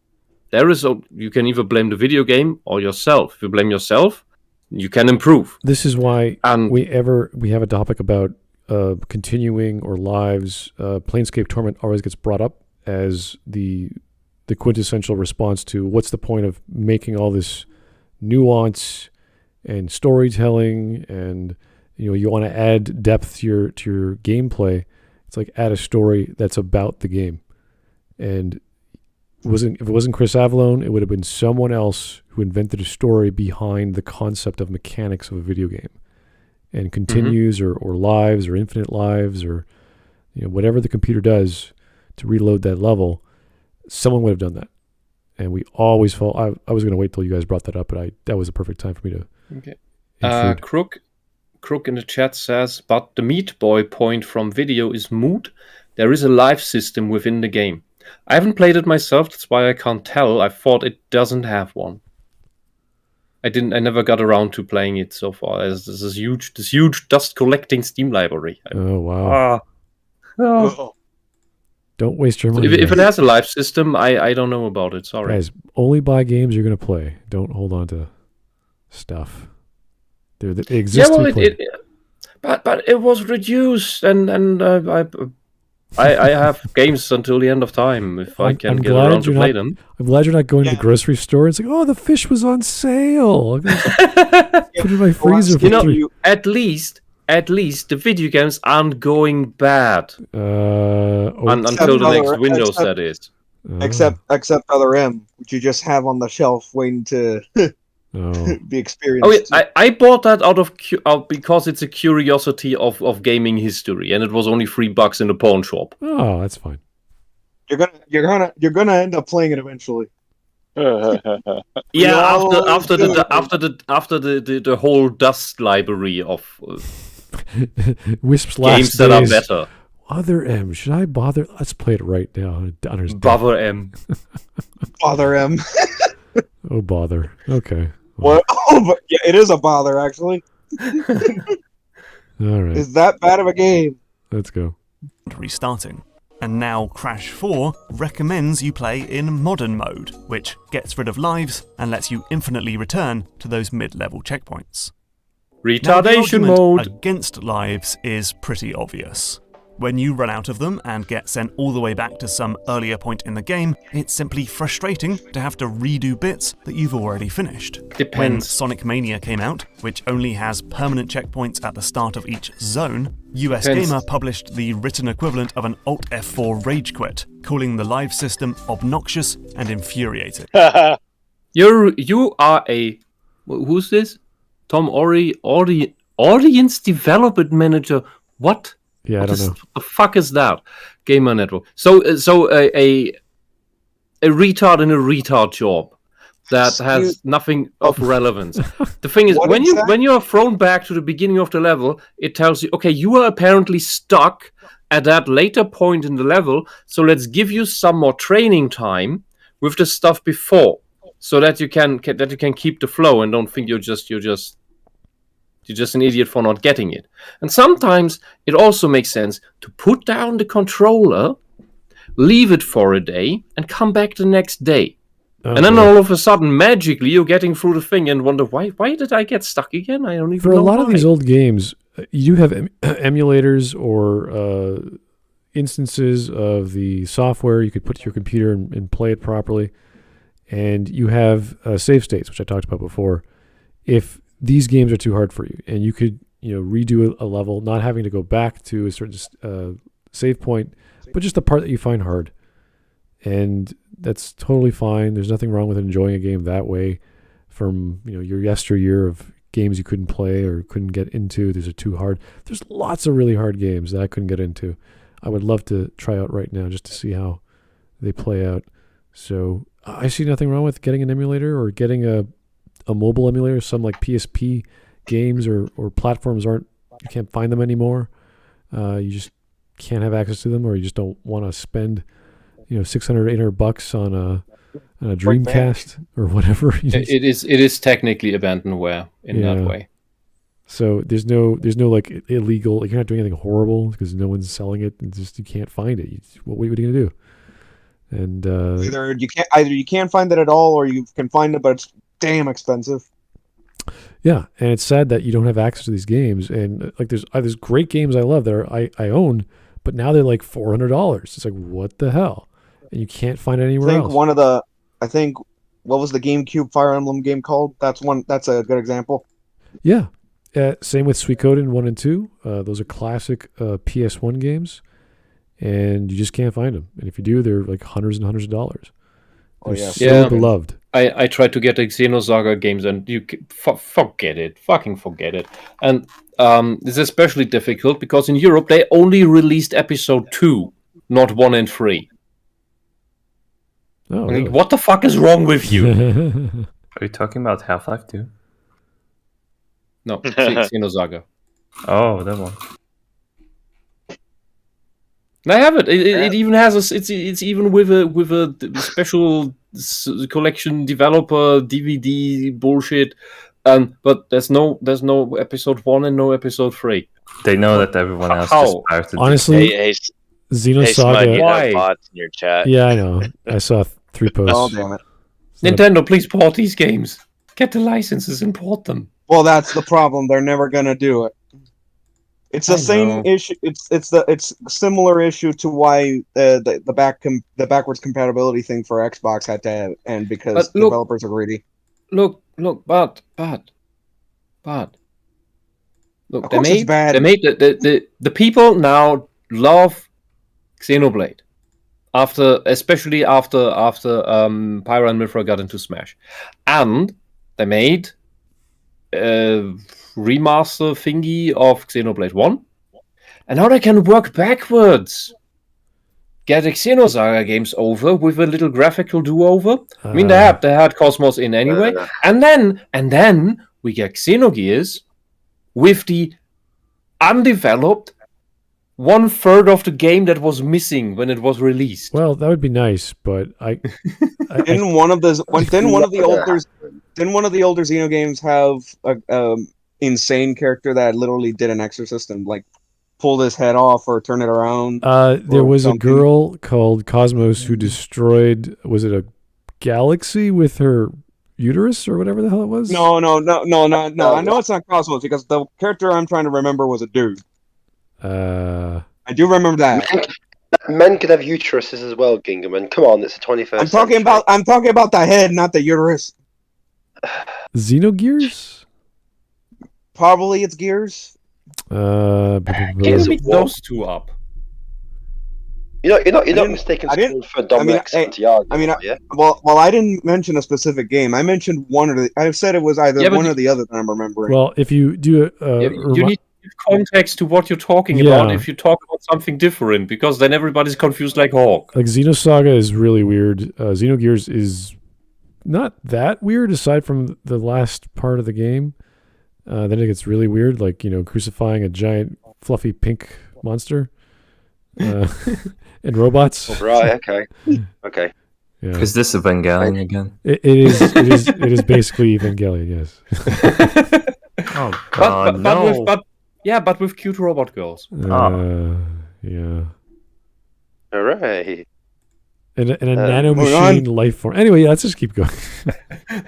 you can either blame the video game or yourself. If you blame yourself, you can improve. This is why we have a topic about continuing or lives. Planescape Torment always gets brought up as the quintessential response to what's the point of making all this nuance and storytelling, and you want to add depth to your gameplay. It's like add a story that's about the game. And if it wasn't Chris Avallone, it would have been someone else who invented a story behind the concept of mechanics of a video game. And continues or lives or infinite lives or whatever the computer does to reload that level, someone would have done that. And we always fall. I was going to wait till you guys brought that up, but that was a perfect time for me to. Okay. Crook in the chat says, but the Meat Boy point from video is moot. There is a life system within the game. I haven't played it myself, that's why I can't tell. I thought it doesn't have one. I never got around to playing it so far. There's this huge dust collecting Steam library. Oh wow. Don't waste your money. If it has a life system, I don't know about it. Sorry. Guys, only buy games you're going to play. Don't hold on to stuff. They exist to play. But it was reduced, and I have games until the end of time if I can get around to play them. I'm glad you're not going to the grocery store. It's like, oh, the fish was on sale. Put it in my freezer for 3. At least the video games aren't going bad until the next Windows, that is. Except Other M, which you just have on the shelf waiting to be experienced. Oh, yeah, I bought that out because it's a curiosity of gaming history, and it was only $3 in the pawn shop. Oh, that's fine. You're gonna end up playing it eventually. Yeah, after the whole dust library of Wisp's games that are better. Other M, should I bother? Let's play it right now. Bother M. Bother M. Oh, bother. Okay. What? Oh, but yeah, it is a bother, actually. All right. Is that bad of a game? Let's go. Restarting. And now Crash 4 recommends you play in Modern mode, which gets rid of lives and lets you infinitely return to those mid-level checkpoints. Retardation mode against lives is pretty obvious. When you run out of them and get sent all the way back to some earlier point in the game, it's simply frustrating to have to redo bits that you've already finished. Depends. When Sonic Mania came out, which only has permanent checkpoints at the start of each zone, US Gamer published the written equivalent of an Alt F4 rage quit, calling the live system obnoxious and infuriating. You are a... Who's this? Tom Ori, Audience Development Manager. What? Yeah, I don't know. What the fuck is that? Gamer Network. So a retard in a retard job that has nothing of relevance. The thing is, when you are thrown back to the beginning of the level, it tells you, okay, you are apparently stuck at that later point in the level, so let's give you some more training time with the stuff before, so that you can keep the flow and don't think you're just an idiot for not getting it. And sometimes it also makes sense to put down the controller, leave it for a day, and come back the next day. And then all of a sudden, magically, you're getting through the thing and wonder, why did I get stuck again? I don't even know. For a lot of these old games, you have emulators or instances of the software. You could put to your computer and play it properly. And you have save states, which I talked about before. If these games are too hard for you, and you could redo a level, not having to go back to a certain save point, but just the part that you find hard, and that's totally fine. There's nothing wrong with enjoying a game that way from your yesteryear of games you couldn't play or couldn't get into. These are too hard. There's lots of really hard games that I couldn't get into. I would love to try out right now just to see how they play out. So I see nothing wrong with getting an emulator or getting a mobile emulator. Some like PSP games or platforms you can't find them anymore. You just can't have access to them, or you just don't want to spend $600-800 on a Dreamcast or whatever. It is technically abandonware in that way. So there's no like illegal. Like, you're not doing anything horrible because no one's selling it. And just you can't find it. What are you gonna do? And Either you can't find it at all, or you can find it, but it's damn expensive. yeah, and it's sad that you don't have access to these games. And like there's great games I love that I own, but now they're like $400. It's like, what the hell? And you can't find it anywhere else. I think what was the GameCube Fire Emblem game called? That's a good example. Yeah. Same with Suikoden 1 and 2. Those are classic PS1 games, and you just can't find them. And if you do, they're like hundreds and hundreds of dollars. Oh, They're yeah. so Yeah. beloved. I tried to get the Xenosaga games, and you forget it. Fucking forget it. And it's especially difficult because in Europe they only released episode 2, not 1 and 3. Oh, I mean, really? what the fuck is wrong with you? Are you talking about Half-Life 2? No, Xenosaga. Oh, that one. I have it. It even has it's even with a special collection developer DVD bullshit. But there's no episode 1 and no episode 3. They know that everyone else How? just pirated it. Honestly, Hey, Xenosaga. Smud, you Why? have bots in your chat. Yeah, I know. I saw 3 posts. Oh, damn it. Nintendo, please port these games. Get the licenses and port them. Well, that's the problem. They're never gonna do it. It's the I same know. issue. It's similar issue to why the backwards compatibility thing for Xbox had to end because But look- developers are greedy. Look, but. Look, Of course it's bad. They made the people now love Xenoblade. Especially after Pyra and Mythra got into Smash. And they made a remaster thingy of Xenoblade 1. And now they can work backwards. Get the Xenosaga games over with a little graphical do-over. I mean, they had Cosmos in anyway. And then we get Xenogears with the undeveloped 1/3 of the game that was missing when it was released. Well, that would be nice, but Didn't one of the older Xeno games have a insane character that literally did an exorcist and like pulled his head off or turn it around? there was a something. girl called Cosmos who destroyed, was it a galaxy with her uterus or whatever the hell it was? No. I know it's not Cosmos because the character I'm trying to remember was a dude. I do remember that. Men can have uteruses as well, Gingerman. Come on, it's the 21st. I'm talking about the head, not the uterus. Xenogears? Probably it's Gears. Gears of Mix War. those two up. You're not didn't- mistaken I didn't- for Dominic Santiago. yeah. Well, I didn't mention a specific game. I mentioned one or the. I said it was either Yeah, but one or the other that I'm remembering. Well, if you do You need to give context to what you're talking Yeah. about if you talk about something different, because then everybody's confused like Hawk. like Xenosaga is really weird. Xenogears is not that weird aside from the last part of the game. Then it gets really weird, like, crucifying a giant fluffy pink monster and robots. Right, okay. Okay. Yeah. Is this Evangelion again? It is basically Evangelion, yes. Oh god, no. But with cute robot girls. Yeah. Hooray. And a moving nanomachine life form. Anyway, let's just keep going.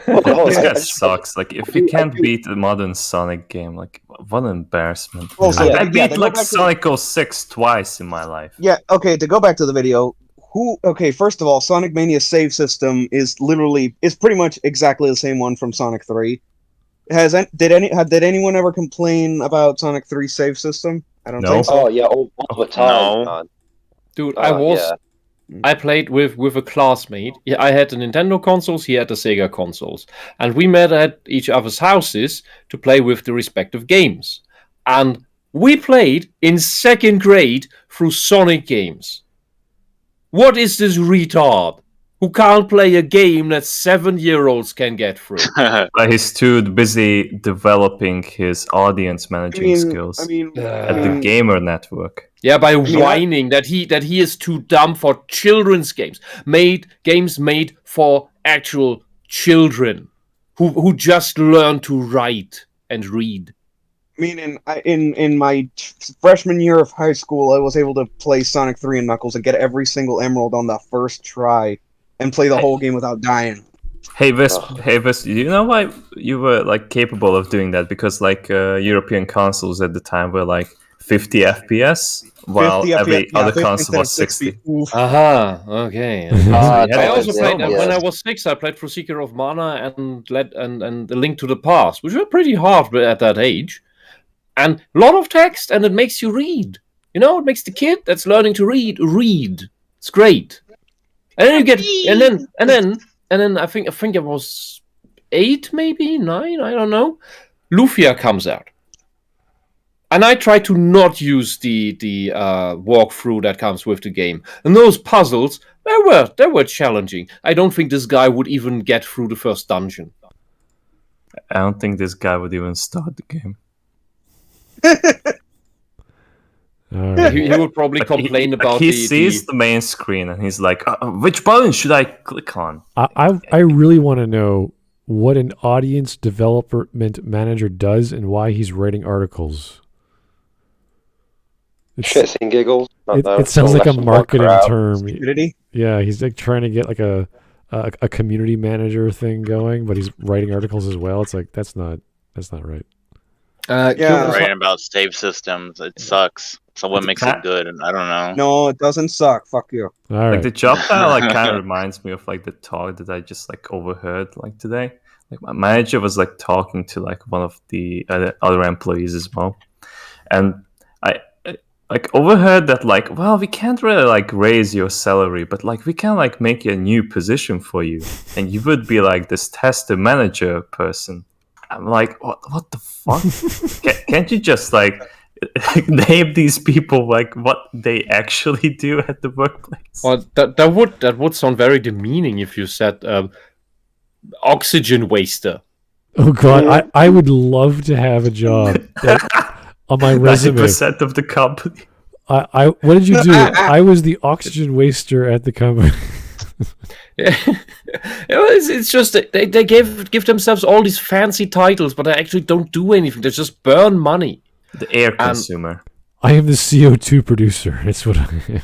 This guy sucks. Like, if you can't beat the modern Sonic game, like, what an embarrassment. Also, I yeah, beat like Sonic 06 twice in my life. Yeah, okay, to go back to the video, first of all, Sonic Mania's save system is pretty much exactly the same one from Sonic 3. Did anyone ever complain about Sonic 3's save system? I don't No. think so. Oh, yeah, all the time, No. man. Dude, Yeah. I played with a classmate. Yeah, I had the Nintendo consoles, he had the Sega consoles. And we met at each other's houses to play with the respective games. And we played in 2nd grade through Sonic games. What is this retard who can't play a game that 7-year-olds can get through? He's too busy developing his audience managing skills at the Gamer Network. Yeah, by whining that he is too dumb for children's games. Games made for actual children who just learn to write and read. Meaning, in my freshman year of high school, I was able to play Sonic 3 and Knuckles and get every single emerald on the first try and play the whole game without dying. Hey Wisp, do you know why you were like capable of doing that? Because like European consoles at the time were like 50 FPS, while 50 every FPS, other 50 console instead of was 60. Oof. Aha, okay. I I also so played much. when I was 6. I played through Seeker of Mana and The Link to the Past, which were pretty hard at that age, and a lot of text, and it makes you read. You know, it makes the kid that's learning to read. It's great. And then you get, and then I think it was 8, maybe 9. I don't know. Lufia comes out. And I try to not use the walkthrough that comes with the game. And those puzzles, they were challenging. I don't think this guy would even get through the first dungeon. I don't think this guy would even start the game. All right. He would probably complain about he sees the main screen and he's like, which button should I click on? I really want to know what an audience development manager does and why he's writing articles. Shits and giggles. It sounds like a marketing term. Community? Yeah, he's like trying to get like a community manager thing going, but he's writing articles as well. It's like that's not right. Yeah. Writing about save systems, it sucks. So what makes it good? And I don't know. No, it doesn't suck. Fuck you. All Like right. the job title like kind of reminds me of like the talk that I just like overheard like today. Like my manager was like talking to like one of the other employees as well, and I like overheard that like, well, we can't really like raise your salary, but like we can like make a new position for you, and you would be like this tester manager person. I'm like, what the fuck? Can't you just like name these people like what they actually do at the workplace? Well, that would sound very demeaning if you said oxygen waster. Oh god, I would love to have a job on my resume. 90% of the company. I what did you do? I was the oxygen waster at the company. It's just that they give themselves all these fancy titles, but they actually don't do anything. They just burn money. The air consumer. I am the CO2 producer. That's what I am.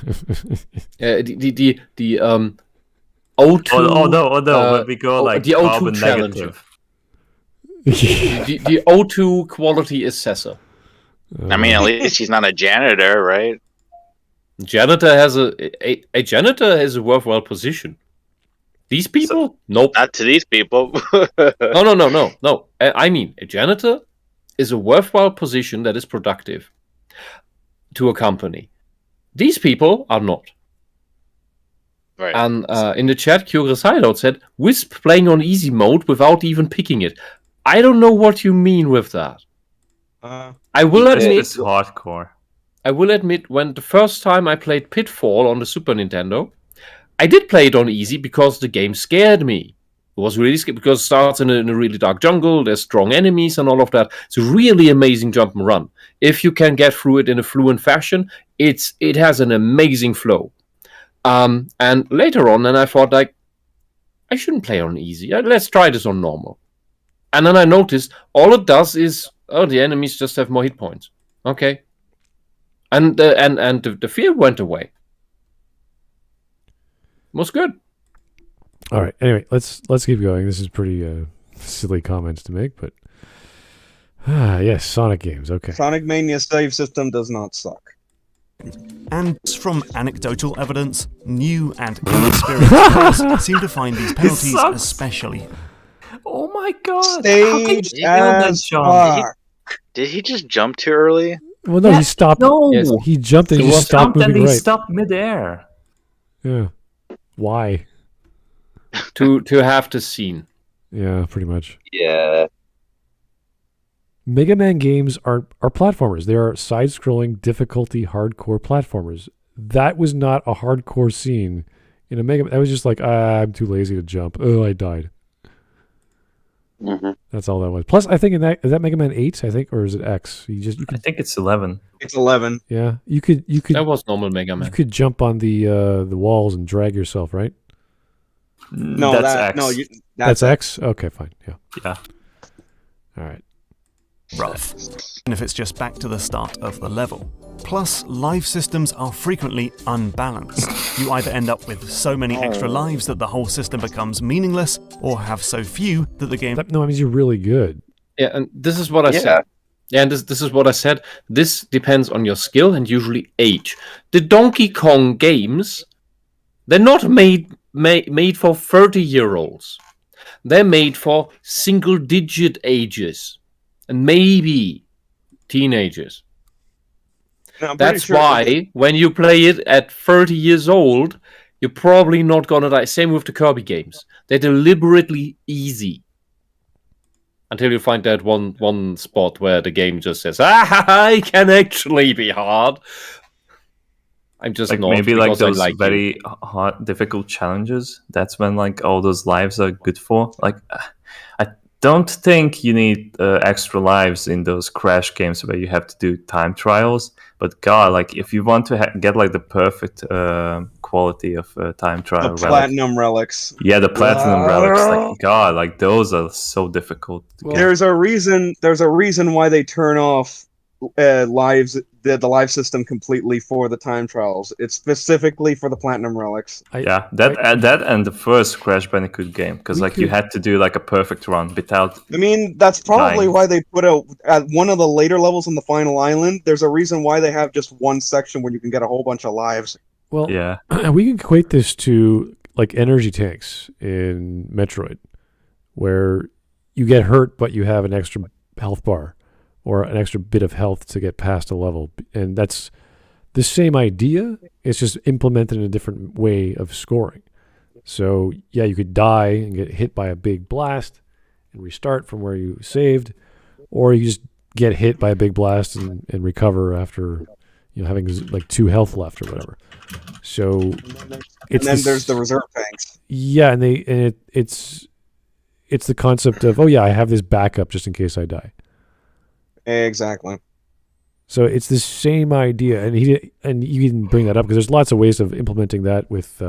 The O2. Oh no! When we go like the O2 carbon challenger. negative. the O2 quality assessor. I mean, at least he's not a janitor, right? Janitor has a janitor has a worthwhile position. These people, nope. Not to these people. No. I mean, a janitor is a worthwhile position that is productive to a company. These people are not. Right. And in the chat, Curious Hideout said, Wisp playing on easy mode without even picking it. I don't know what you mean with that. I will admit, It's hardcore. I will admit, when the first time I played Pitfall on the Super Nintendo, I did play it on easy because the game scared me. It was really scary because it starts in a really dark jungle, there's strong enemies and all of that. It's a really amazing jump and run. If you can get through it in a fluent fashion, it has an amazing flow. And later on, then I thought, like, I shouldn't play on easy. Let's try this on normal. And then I noticed all it does is, the enemies just have more hit points. Okay. And the fear went away. It was good. All right. Anyway, let's keep going. This is pretty silly comments to make, but yes, Sonic games. Okay. Sonic Mania save system does not suck. And from anecdotal evidence, new and inexperienced players seem to find these penalties sucks. especially. Oh my god! Staged How can you as jump? fuck. Did he just jump too early? Well, no, he stopped. No, Yes. He jumped and he just stopped jumped and moving he right. stopped midair. Yeah. Why? To have the scene. Yeah, pretty much. Yeah. Mega Man games are platformers. They are side-scrolling, difficulty, hardcore platformers. That was not a hardcore scene in a Mega Man. That was just like, I'm too lazy to jump. Oh, I died. Mm-hmm. That's all that was. Plus, I think is that Mega Man 8, I think, or is it X? You I could, think it's 11. It's 11. yeah, you could That was normal Mega Man. you could jump on the walls and drag yourself, right? No, That's X. no, That's X. Okay, fine. Yeah. Yeah. All right. rough, and if it's just back to the start of the level. Plus, life systems are frequently unbalanced. You either end up with so many extra lives that the whole system becomes meaningless, or have so few that the game... No, I mean, you're really good. Yeah, and this is what I said. Yeah, and this is what I said. This depends on your skill and usually age. The Donkey Kong games, they're not made for 30-year-olds. They're made for single-digit ages and maybe teenagers. No, I'm pretty That's sure why when you play it at 30 years old, you're probably not gonna die. Same with the Kirby games. They're deliberately easy. Until you find that one spot where the game just says, it can actually be hard. I'm just like not. maybe like because I those like very hard, difficult challenges. That's when like all those lives are good for. Like, I don't think you need extra lives in those crash games where you have to do time trials. But God, like if you want to get like the perfect quality of time trial, the platinum relics. Yeah, the platinum relics. Like God, like those are so difficult. Well, There's a reason. There's a reason why they turn off lives, the live system completely for the time trials. It's specifically for the platinum relics. That and the first Crash Bandicoot game, because like you had to do like a perfect run without. I mean, that's probably dying. why they put out at one of the later levels in the final island. There's a reason why they have just one section where you can get a whole bunch of lives. Well, yeah, we can equate this to like energy tanks in Metroid, where you get hurt but you have an extra health bar or an extra bit of health to get past a level, and that's the same idea. It's just implemented in a different way of scoring. So yeah, you could die and get hit by a big blast and restart from where you saved, or you just get hit by a big blast and recover after having like 2 health left or whatever. So there's the reserve tanks. Yeah, and it's the concept of I have this backup just in case I die. Exactly. So it's the same idea, and you can bring that up because there's lots of ways of implementing that. With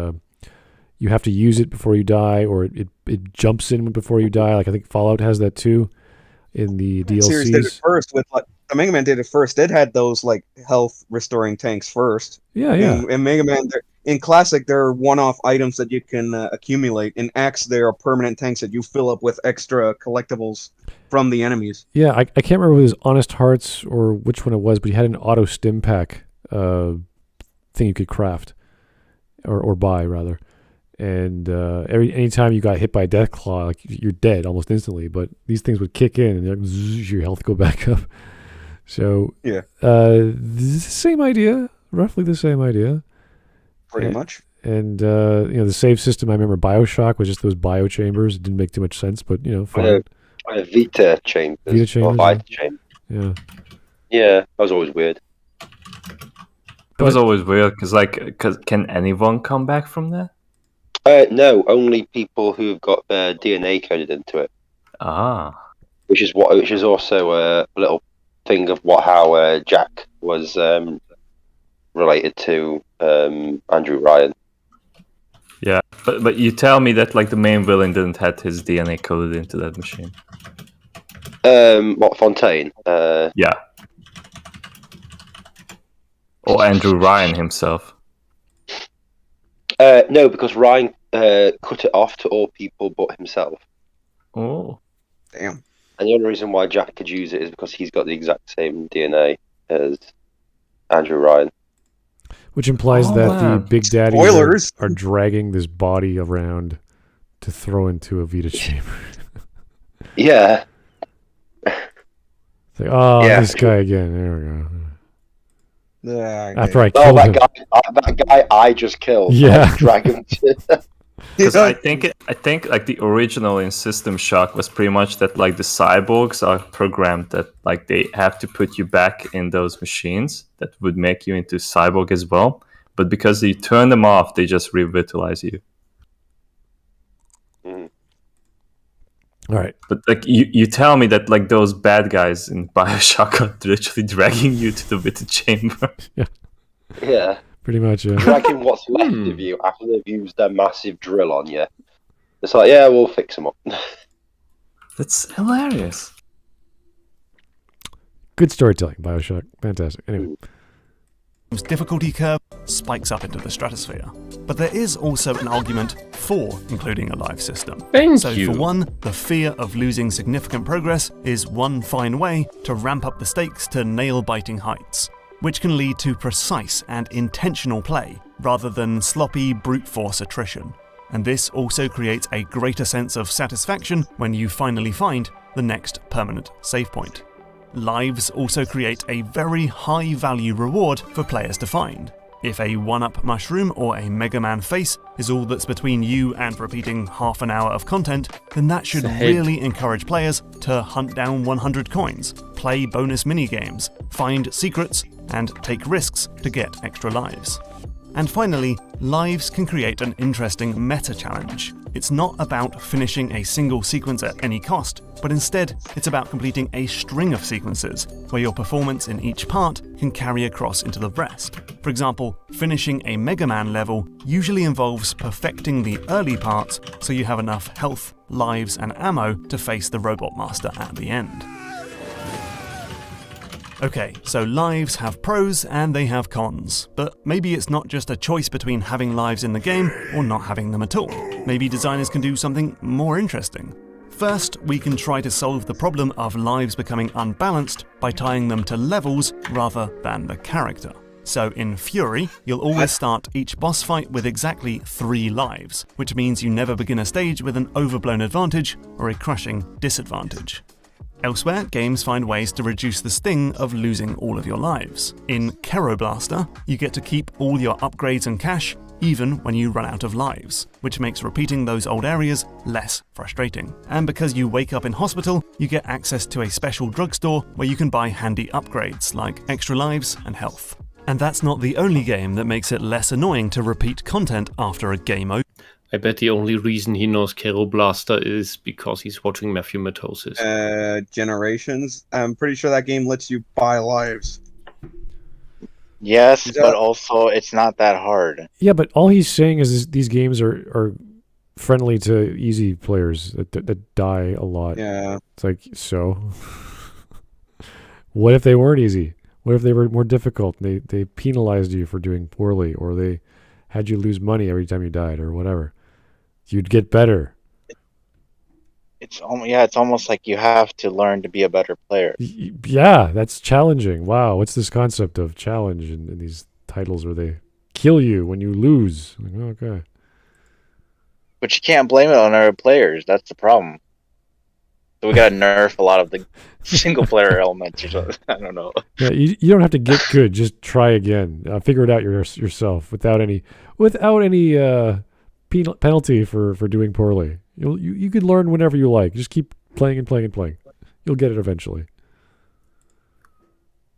you have to use it before you die, or it jumps in before you die. Like I think Fallout has that too in the DLCs. Series did it first with the Mega Man did it first. It had those like health restoring tanks first. Yeah. In Mega Man, in Classic, there are one-off items that you can accumulate. In X, there are permanent tanks that you fill up with extra collectibles from the enemies. Yeah, I can't remember if it was Honest Hearts or which one it was, but you had an auto stim pack thing you could craft or buy rather. And anytime you got hit by a death claw, like you're dead almost instantly. But these things would kick in and your health go back up. So yeah, the same idea, roughly the same idea. Pretty much. And the save system, I remember BioShock was just those bio chambers. It didn't make too much sense, but fine. Vita chambers. Vita chambers. Or Vita chambers. Yeah. Yeah, that was always weird. It was always weird because can anyone come back from there? No, only people who've got their DNA coded into it. Ah. Which is also a little thing of how Jack was related to Andrew Ryan. Yeah, but you tell me that like the main villain didn't have his DNA coded into that machine. What, Fontaine? Yeah. Or Andrew Ryan himself. No, because Ryan cut it off to all people but himself. Oh. Damn. And the only reason why Jack could use it is because he's got the exact same DNA as Andrew Ryan. Which implies that the Big Daddies Spoilers! are dragging this body around to throw into a Vita chamber. Yeah. It's like, this guy again. There we go. Yeah. After I killed him. That guy I just killed. Yeah. Dragon. Because I think like the original in System Shock was pretty much that like the cyborgs are programmed that like they have to put you back in those machines that would make you into cyborg as well. But because you turn them off, they just revitalize you. All right. But like you tell me that like those bad guys in BioShock are literally dragging you to the Vita chamber. Yeah. Pretty much, yeah. Dragging what's left of you after they've used their massive drill on you. It's like, yeah, we'll fix them up. That's hilarious. Good storytelling, Bioshock. Fantastic. Anyway. Difficulty curve spikes up into the stratosphere. But there is also an argument for including a live system. Thank So you. for one, the fear of losing significant progress is one fine way to ramp up the stakes to nail-biting heights, which can lead to precise and intentional play rather than sloppy brute force attrition. And this also creates a greater sense of satisfaction when you finally find the next permanent save point. Lives also create a very high value reward for players to find. If a 1-up mushroom or a Mega Man face is all that's between you and repeating half an hour of content, then that should really encourage players to hunt down 100 coins, play bonus minigames, find secrets, and take risks to get extra lives. And finally, lives can create an interesting meta challenge. It's not about finishing a single sequence at any cost, but instead it's about completing a string of sequences where your performance in each part can carry across into the rest. For example, finishing a Mega Man level usually involves perfecting the early parts so you have enough health, lives, and ammo to face the Robot Master at the end. Okay, so lives have pros and they have cons, but maybe it's not just a choice between having lives in the game or not having them at all. Maybe designers can do something more interesting. First, we can try to solve the problem of lives becoming unbalanced by tying them to levels rather than the character. So in Fury, you'll always start each boss fight with exactly 3 lives, which means you never begin a stage with an overblown advantage or a crushing disadvantage. Elsewhere, games find ways to reduce the sting of losing all of your lives. In Kero Blaster, you get to keep all your upgrades and cash, even when you run out of lives, which makes repeating those old areas less frustrating. And because you wake up in hospital, you get access to a special drugstore where you can buy handy upgrades like extra lives and health. And that's not the only game that makes it less annoying to repeat content after a game over. I bet the only reason he knows Kero Blaster is because he's watching Matthew Matosis. Generations. I'm pretty sure that game lets you buy lives. Yes, but also it's not that hard. Yeah, but all he's saying is these games are friendly to easy players that die a lot. Yeah. It's like, so? What if they weren't easy? What if they were more difficult? They penalized you for doing poorly, or they had you lose money every time you died, or whatever. You'd get better. It's almost like you have to learn to be a better player. Yeah, that's challenging. Wow, what's this concept of challenge in these titles where they kill you when you lose? Like, okay. But you can't blame it on other players. That's the problem. So we gotta nerf a lot of the single player elements or something. I don't know. Yeah, you don't have to get good. Just try again. Figure it out yourself without any penalty for doing poorly. You could learn whenever you like. Just keep playing and playing and playing. You'll get it eventually.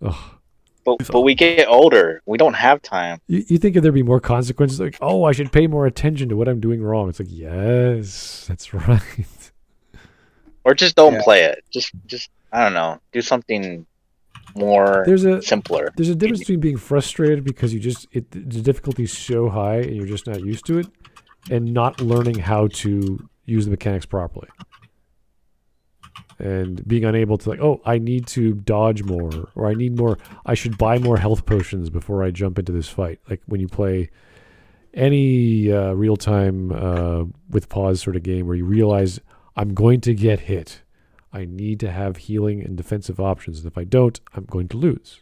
Ugh. But we get older. We don't have time. You think if there'd be more consequences, like, oh, I should pay more attention to what I'm doing wrong. It's like, yes, that's right. Or just don't play it. Just I don't know. Do something more simpler. There's a difference between being frustrated because the difficulty is so high and you're just not used to it, and not learning how to use the mechanics properly. And being unable to, like, oh, I need to dodge more, or I should buy more health potions before I jump into this fight. Like when you play any real-time with pause sort of game where you realize, I'm going to get hit. I need to have healing and defensive options. And if I don't, I'm going to lose.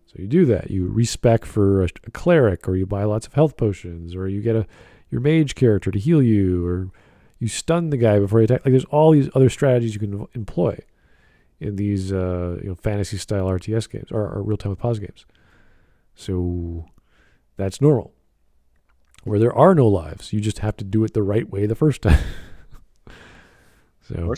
So you do that. You respec for a cleric, or you buy lots of health potions, or you get your mage character to heal you, or you stun the guy before you attack. Like, there's all these other strategies you can employ in these fantasy style RTS games or real time with pause games. So that's normal. Where there are no lives, you just have to do it the right way the first time. So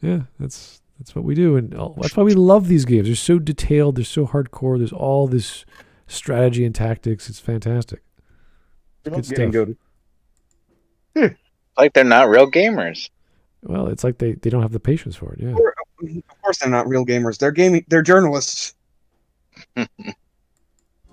yeah, that's what we do, and that's why we love these games. They're so detailed, they're so hardcore. There's all this strategy and tactics. It's fantastic. It's good stuff. Like they're not real gamers. Well, it's like they don't have the patience for it. Yeah. Of course, they're not real gamers. They're journalists.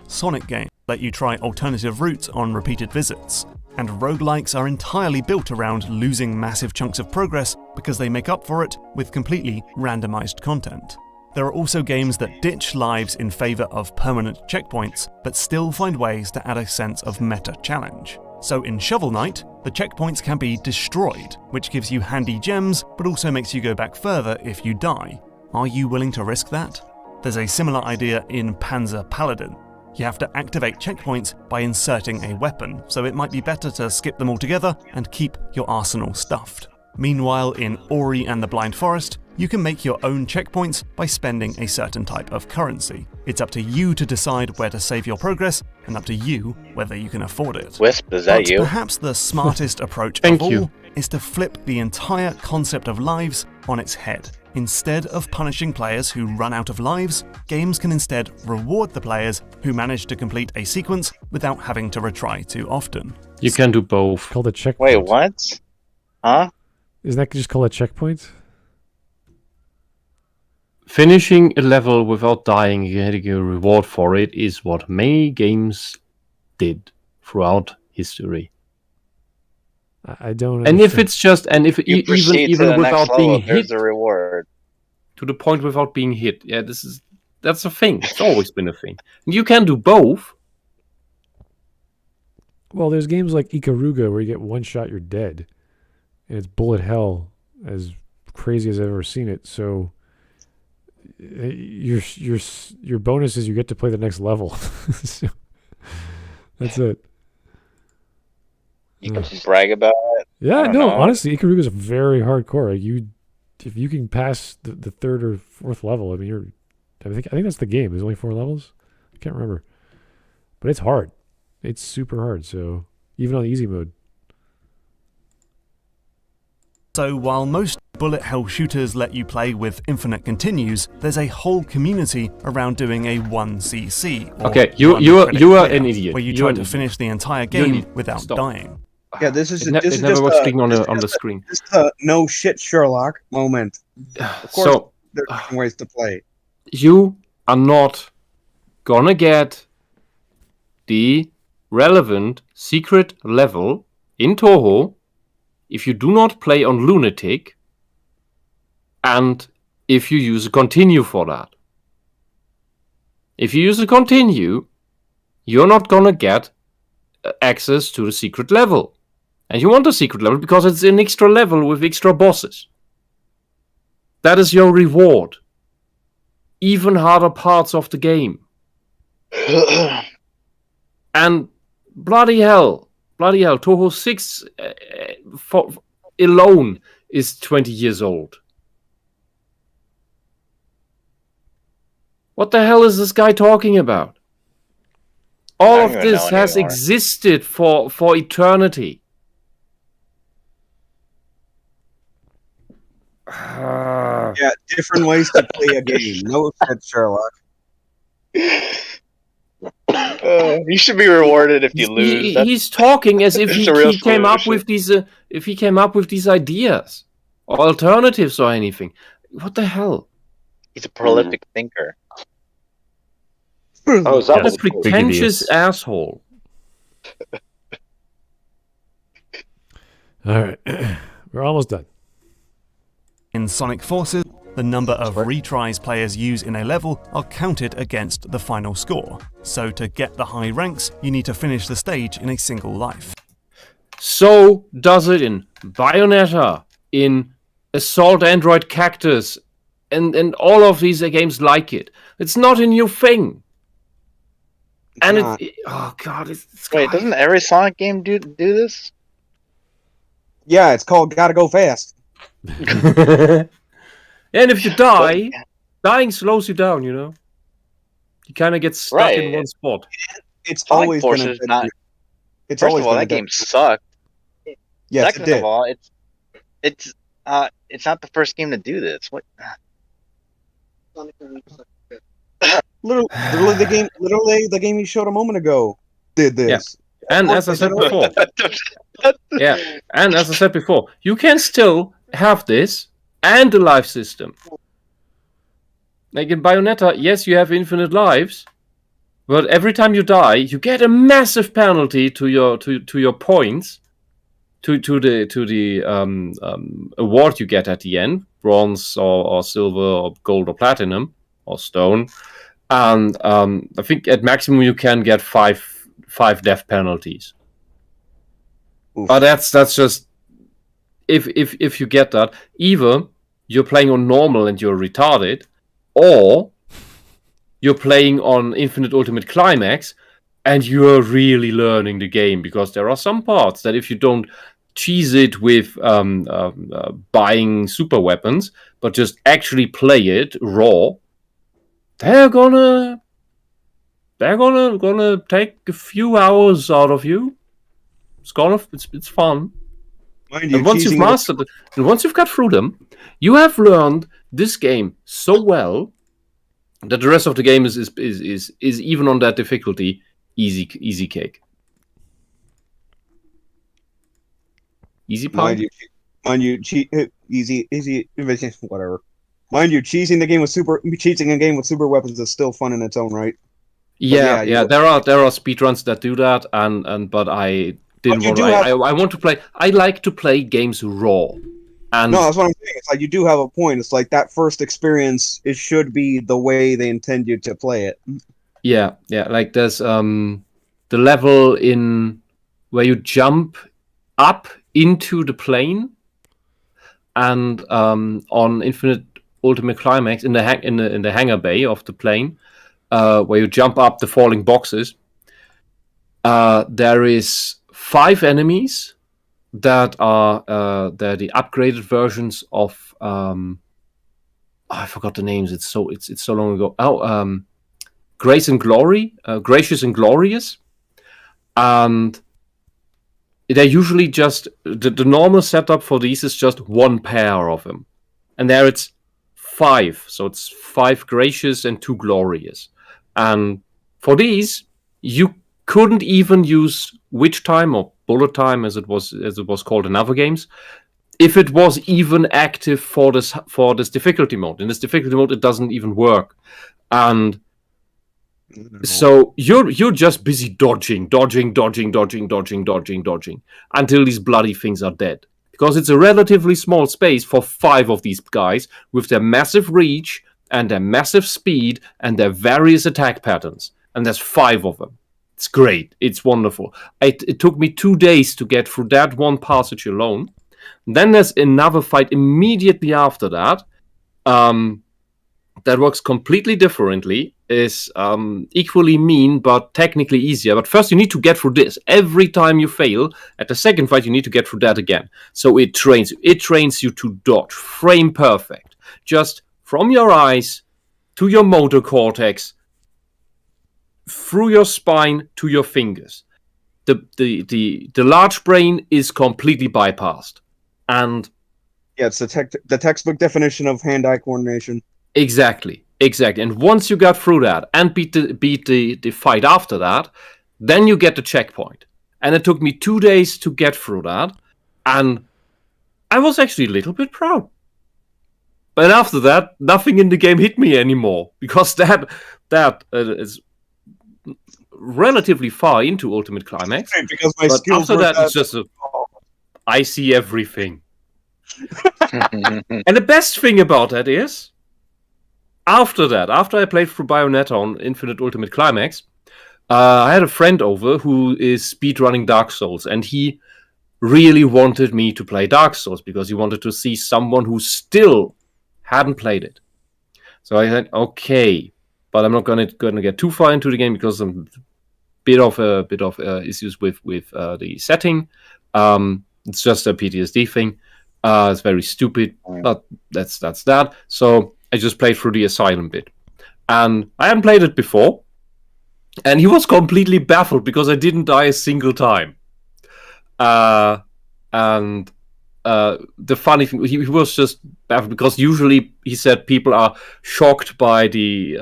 Sonic game. let you try alternative routes on repeated visits. And roguelikes are entirely built around losing massive chunks of progress because they make up for it with completely randomized content. There are also games that ditch lives in favor of permanent checkpoints, but still find ways to add a sense of meta challenge. So in Shovel Knight, the checkpoints can be destroyed, which gives you handy gems, but also makes you go back further if you die. Are you willing to risk that? There's a similar idea in Panzer Paladin. You have to activate checkpoints by inserting a weapon, so it might be better to skip them altogether and keep your arsenal stuffed. Meanwhile, in Ori and the Blind Forest, you can make your own checkpoints by spending a certain type of currency. It's up to you to decide where to save your progress, and up to you whether you can afford it. Wisp, is that But you? perhaps the smartest approach Thank of you. all is to flip the entire concept of lives on its head. Instead of punishing players who run out of lives, games can instead reward the players who manage to complete a sequence without having to retry too often. You can do both. Called a checkpoint. Wait, what? Huh? Isn't that just called a checkpoint? Finishing a level without dying and getting a reward for it is what many games did throughout history. I don't. And if understand. it's just, and if You proceed to even the next without level, being hit there's a reward. to the point without being hit, that's a thing. It's always been a thing. You can do both. Well, there's games like Ikaruga where you get one shot, you're dead, and it's bullet hell, as crazy as I've ever seen it. So your bonus is you get to play the next level. So, that's it. You can brag about it. Yeah, I don't no, know. honestly, Ikaruga is very hardcore. Like if you can pass the third or fourth level, I mean, I think that's the game. There's only 4 levels. I can't remember, but it's hard. It's super hard. So even on the easy mode. So while most bullet hell shooters let you play with infinite continues, there's a whole community around doing a 1cc. Or Okay, you are one-credit an layout, idiot. where you You're try an to idiot. finish the entire You game need- without stop. dying. Yeah, this is It this is never just was speaking on this the is on the just a- screen. This is a no shit Sherlock moment. Of course, So there's different ways to play. you are not gonna get the relevant secret level in Toho if you do not play on Lunatic and if you use a continue for that. If you use a continue, you're not gonna get access to the secret level. And you want a secret level because it's an extra level with extra bosses. That is your reward. Even harder parts of the game. And bloody hell, Toho 6 alone is 20 years old. What the hell is this guy talking about? All I of don't even this know has anymore. existed for eternity. Yeah, different ways to play a game. No shit Sherlock. You should be rewarded if you lose. That's- He's talking as if It's he, a real he came up solution. with these if he came up with these ideas or alternatives or anything. What the hell? He's a prolific thinker. Oh, is that What a what it's called? pretentious idiots. asshole. All right, we're almost done. In Sonic Forces, the number of retries players use in a level are counted against the final score. So to get the high ranks, you need to finish the stage in a single life. So does it in Bayonetta, in Assault Android Cactus, and all of these games like it. It's not a new thing. And not. oh god, it's Wait, doesn't every Sonic game do this? Yeah, it's called Gotta Go Fast. And if you die, dying slows you down, you know. You kind of get stuck in Right. one spot. It's Sonic always Forces been is not. It's First always of all, been that a game good- sucked. Yes, Second it did. of all, it's not the first game to do this. What? Literally the game you showed a moment ago did this. And as I said before, yeah, and as I said before, you can still have this and the life system. Like in Bayonetta, yes, you have infinite lives, But every time you die, you get a massive penalty to your points, to the award you get at the end, bronze or silver or gold or platinum or stone, and I think at maximum you can get five death penalties. Oof. But that's just if you get that, either you're playing on normal and you're retarded, or you're playing on Infinite Ultimate Climax and you're really learning the game, because there are some parts that if you don't cheese it with buying super weapons, but just actually play it raw, they're gonna take a few hours out of you. It's fun. Mind you, And once you've mastered it, and once you've got through them, you have learned this game so well that the rest of the game is even on that difficulty easy cake. Easy pie. Mind you, easy, whatever. Mind you, cheating a game with super weapons is still fun in its own right. Yeah. There are speedruns that do that, but I didn't want to. I want to play. I like to play games raw. And no, that's what I'm saying. It's like you do have a point. It's like that first experience. It should be the way they intend you to play it. Yeah. Like there's the level in where you jump up into the plane, and on Infinite Ultimate Climax in the hangar bay of the plane, where you jump up the falling boxes. There is 5 enemies that are they're the upgraded versions of I forgot the names. It's so long ago. Grace and Glory, Gracious and Glorious, and they're usually just the normal setup for these is just 1 pair of them, and there it's 5. So it's 5 Gracious and 2 Glorious, and for these you couldn't even use Witch Time or Bullet Time as it was called in other games, if it was even active for this difficulty mode. In this difficulty mode, it doesn't even work, and so you're just busy dodging until these bloody things are dead, because it's a relatively small space for 5 of these guys with their massive reach and their massive speed and their various attack patterns, and there's 5 of them. It's great. It's wonderful. It took me 2 days to get through that one passage alone. Then there's another fight immediately after that. That works completely differently. Is equally mean, but technically easier. But first you need to get through this. Every time you fail, at the second fight you need to get through that again. So it trains you to dodge. Frame perfect. Just from your eyes to your motor cortex, through your spine to your fingers. The large brain is completely bypassed, and yeah, it's the textbook definition of hand-eye coordination. Exactly. And once you got through that and beat the fight after that, then you get the checkpoint. And it took me 2 days to get through that, and I was actually a little bit proud. But after that, nothing in the game hit me anymore, because that is relatively far into Ultimate Climax. Because my but skills after that, it's just I see everything. And the best thing about that is, after I played through Bayonetta on Infinite Ultimate Climax, I had a friend over who is speedrunning Dark Souls, and he really wanted me to play Dark Souls because he wanted to see someone who still hadn't played it. So I said, okay, but I'm not going to get too far into the game because I'm bit of issues with the setting. It's just a PTSD thing. It's very stupid, but that's that. So I just played through the Asylum bit, and I hadn't played it before, and he was completely baffled because I didn't die a single time. And the funny thing, he was just baffled because usually he said people are shocked by the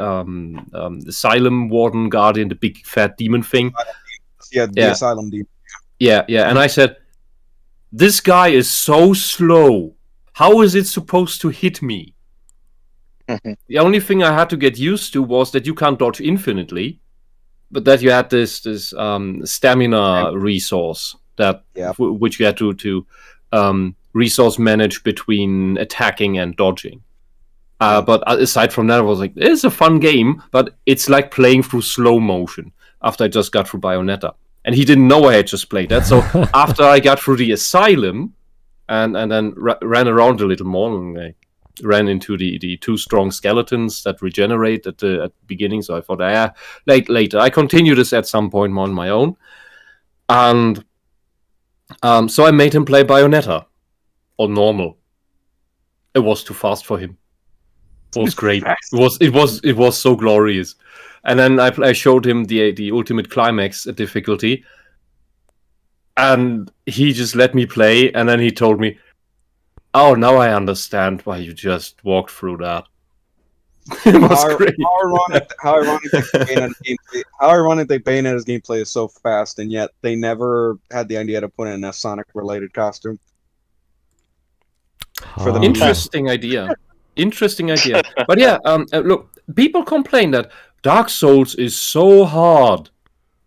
Asylum Warden Guardian, the big fat demon thing. Yeah, the Asylum demon. Yeah, and I said, this guy is so slow. How is it supposed to hit me? The only thing I had to get used to was that you can't dodge infinitely, but that you had this stamina resource that Yeah. which you had to resource manage between attacking and dodging. But aside from that, I was like, it's a fun game, but it's like playing through slow motion after I just got through Bayonetta. And he didn't know I had just played that. So after I got through the asylum and then ran around a little more, and I ran into the two strong skeletons that regenerate at the beginning. So I thought, later. I continue this at some point on my own. And so I made him play Bayonetta on normal. It was too fast for him. It was great. It was so glorious. And then I showed him the ultimate climax difficulty, and he just let me play. And then he told me, "Oh, now I understand why you just walked through that." It was great. How ironic that Bayonetta's gameplay is so fast, and yet they never had the idea to put in a Sonic-related costume. For the Interesting idea. But yeah, look, people complain that Dark Souls is so hard.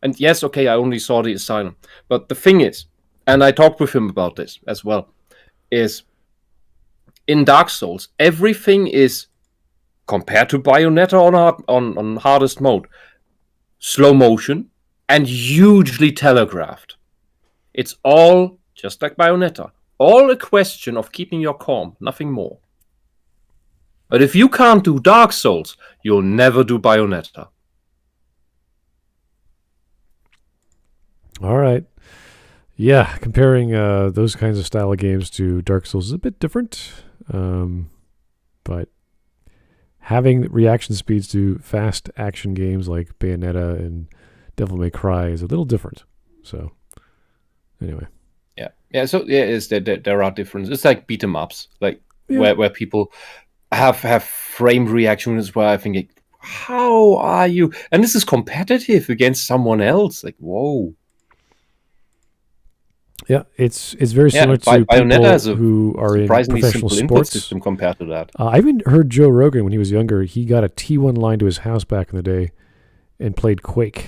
And yes, okay, I only saw the Asylum. But the thing is, and I talked with him about this as well, is in Dark Souls, everything is, compared to Bayonetta on hardest mode, slow motion and hugely telegraphed. It's all, just like Bayonetta, all a question of keeping your calm, nothing more. But if you can't do Dark Souls, you'll never do Bayonetta. All right. Yeah, comparing those kinds of style of games to Dark Souls is a bit different. But having reaction speeds to fast action games like Bayonetta and Devil May Cry is a little different. So, anyway. Yeah. So there are differences. It's like beat 'em ups, like where people have frame reactions where I think, how are you? And this is competitive against someone else. Like, whoa. Yeah, it's very similar to Bayonetta people who are in professional simple input sports. system compared to that. I even heard Joe Rogan when he was younger. He got a T1 line to his house back in the day and played Quake.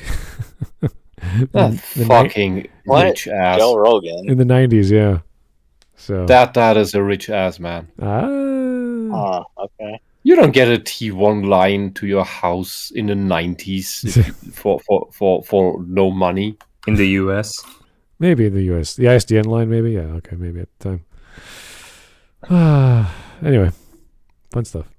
Fucking rich ass. Joe Rogan. In the 90s, yeah. So That is a rich ass, man. Oh, okay. You don't get a T1 line to your house in the 90s for no money. In the US. Maybe in the US. The ISDN line, maybe? Yeah, okay, maybe at the time. Anyway, fun stuff.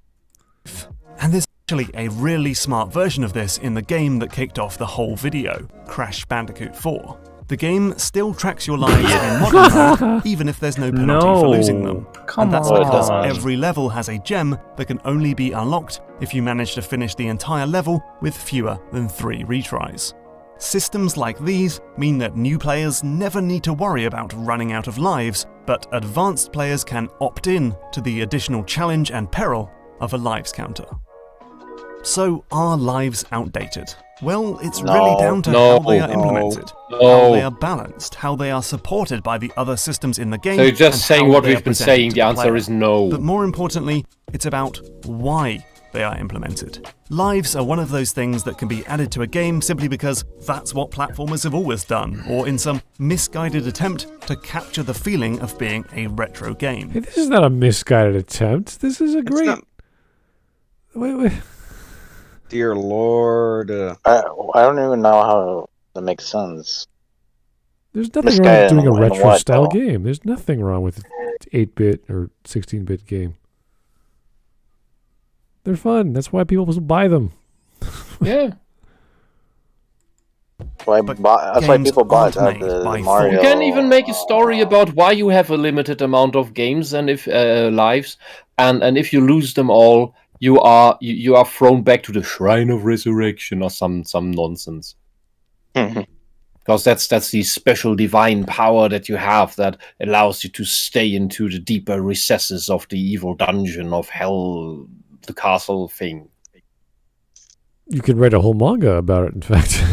And there's actually a really smart version of this in the game that kicked off the whole video, Crash Bandicoot 4. The game still tracks your lives in modern mode, even if there's no penalty for losing them. Come and that's on. because every level has a gem that can only be unlocked if you manage to finish the entire level with fewer than 3 retries. Systems like these mean that new players never need to worry about running out of lives, but advanced players can opt in to the additional challenge and peril of a lives counter. So, are lives outdated? Well, it's really down to how they are implemented, how they are balanced, how they are supported by the other systems in the game. So you're just and saying how what they are we've been presented saying, to the answer player. is no. But more importantly, it's about why they are implemented. Lives are one of those things that can be added to a game simply because that's what platformers have always done, or in some misguided attempt to capture the feeling of being a retro game. Hey, this is not a misguided attempt. This is a great... Wait. Dear Lord. I don't even know how that makes sense. There's nothing wrong with doing a in retro what, style though? game. There's nothing wrong with an 8-bit or 16-bit game. They're fun. That's why people buy them. Yeah. That's why people buy the Mario. You can even make a story about why you have a limited amount of games and if lives, and if you lose them all, you are thrown back to the Shrine of Resurrection or some nonsense. Because that's the special divine power that you have that allows you to stay into the deeper recesses of the evil dungeon of hell, the castle thing. You could write a whole manga about it, in fact.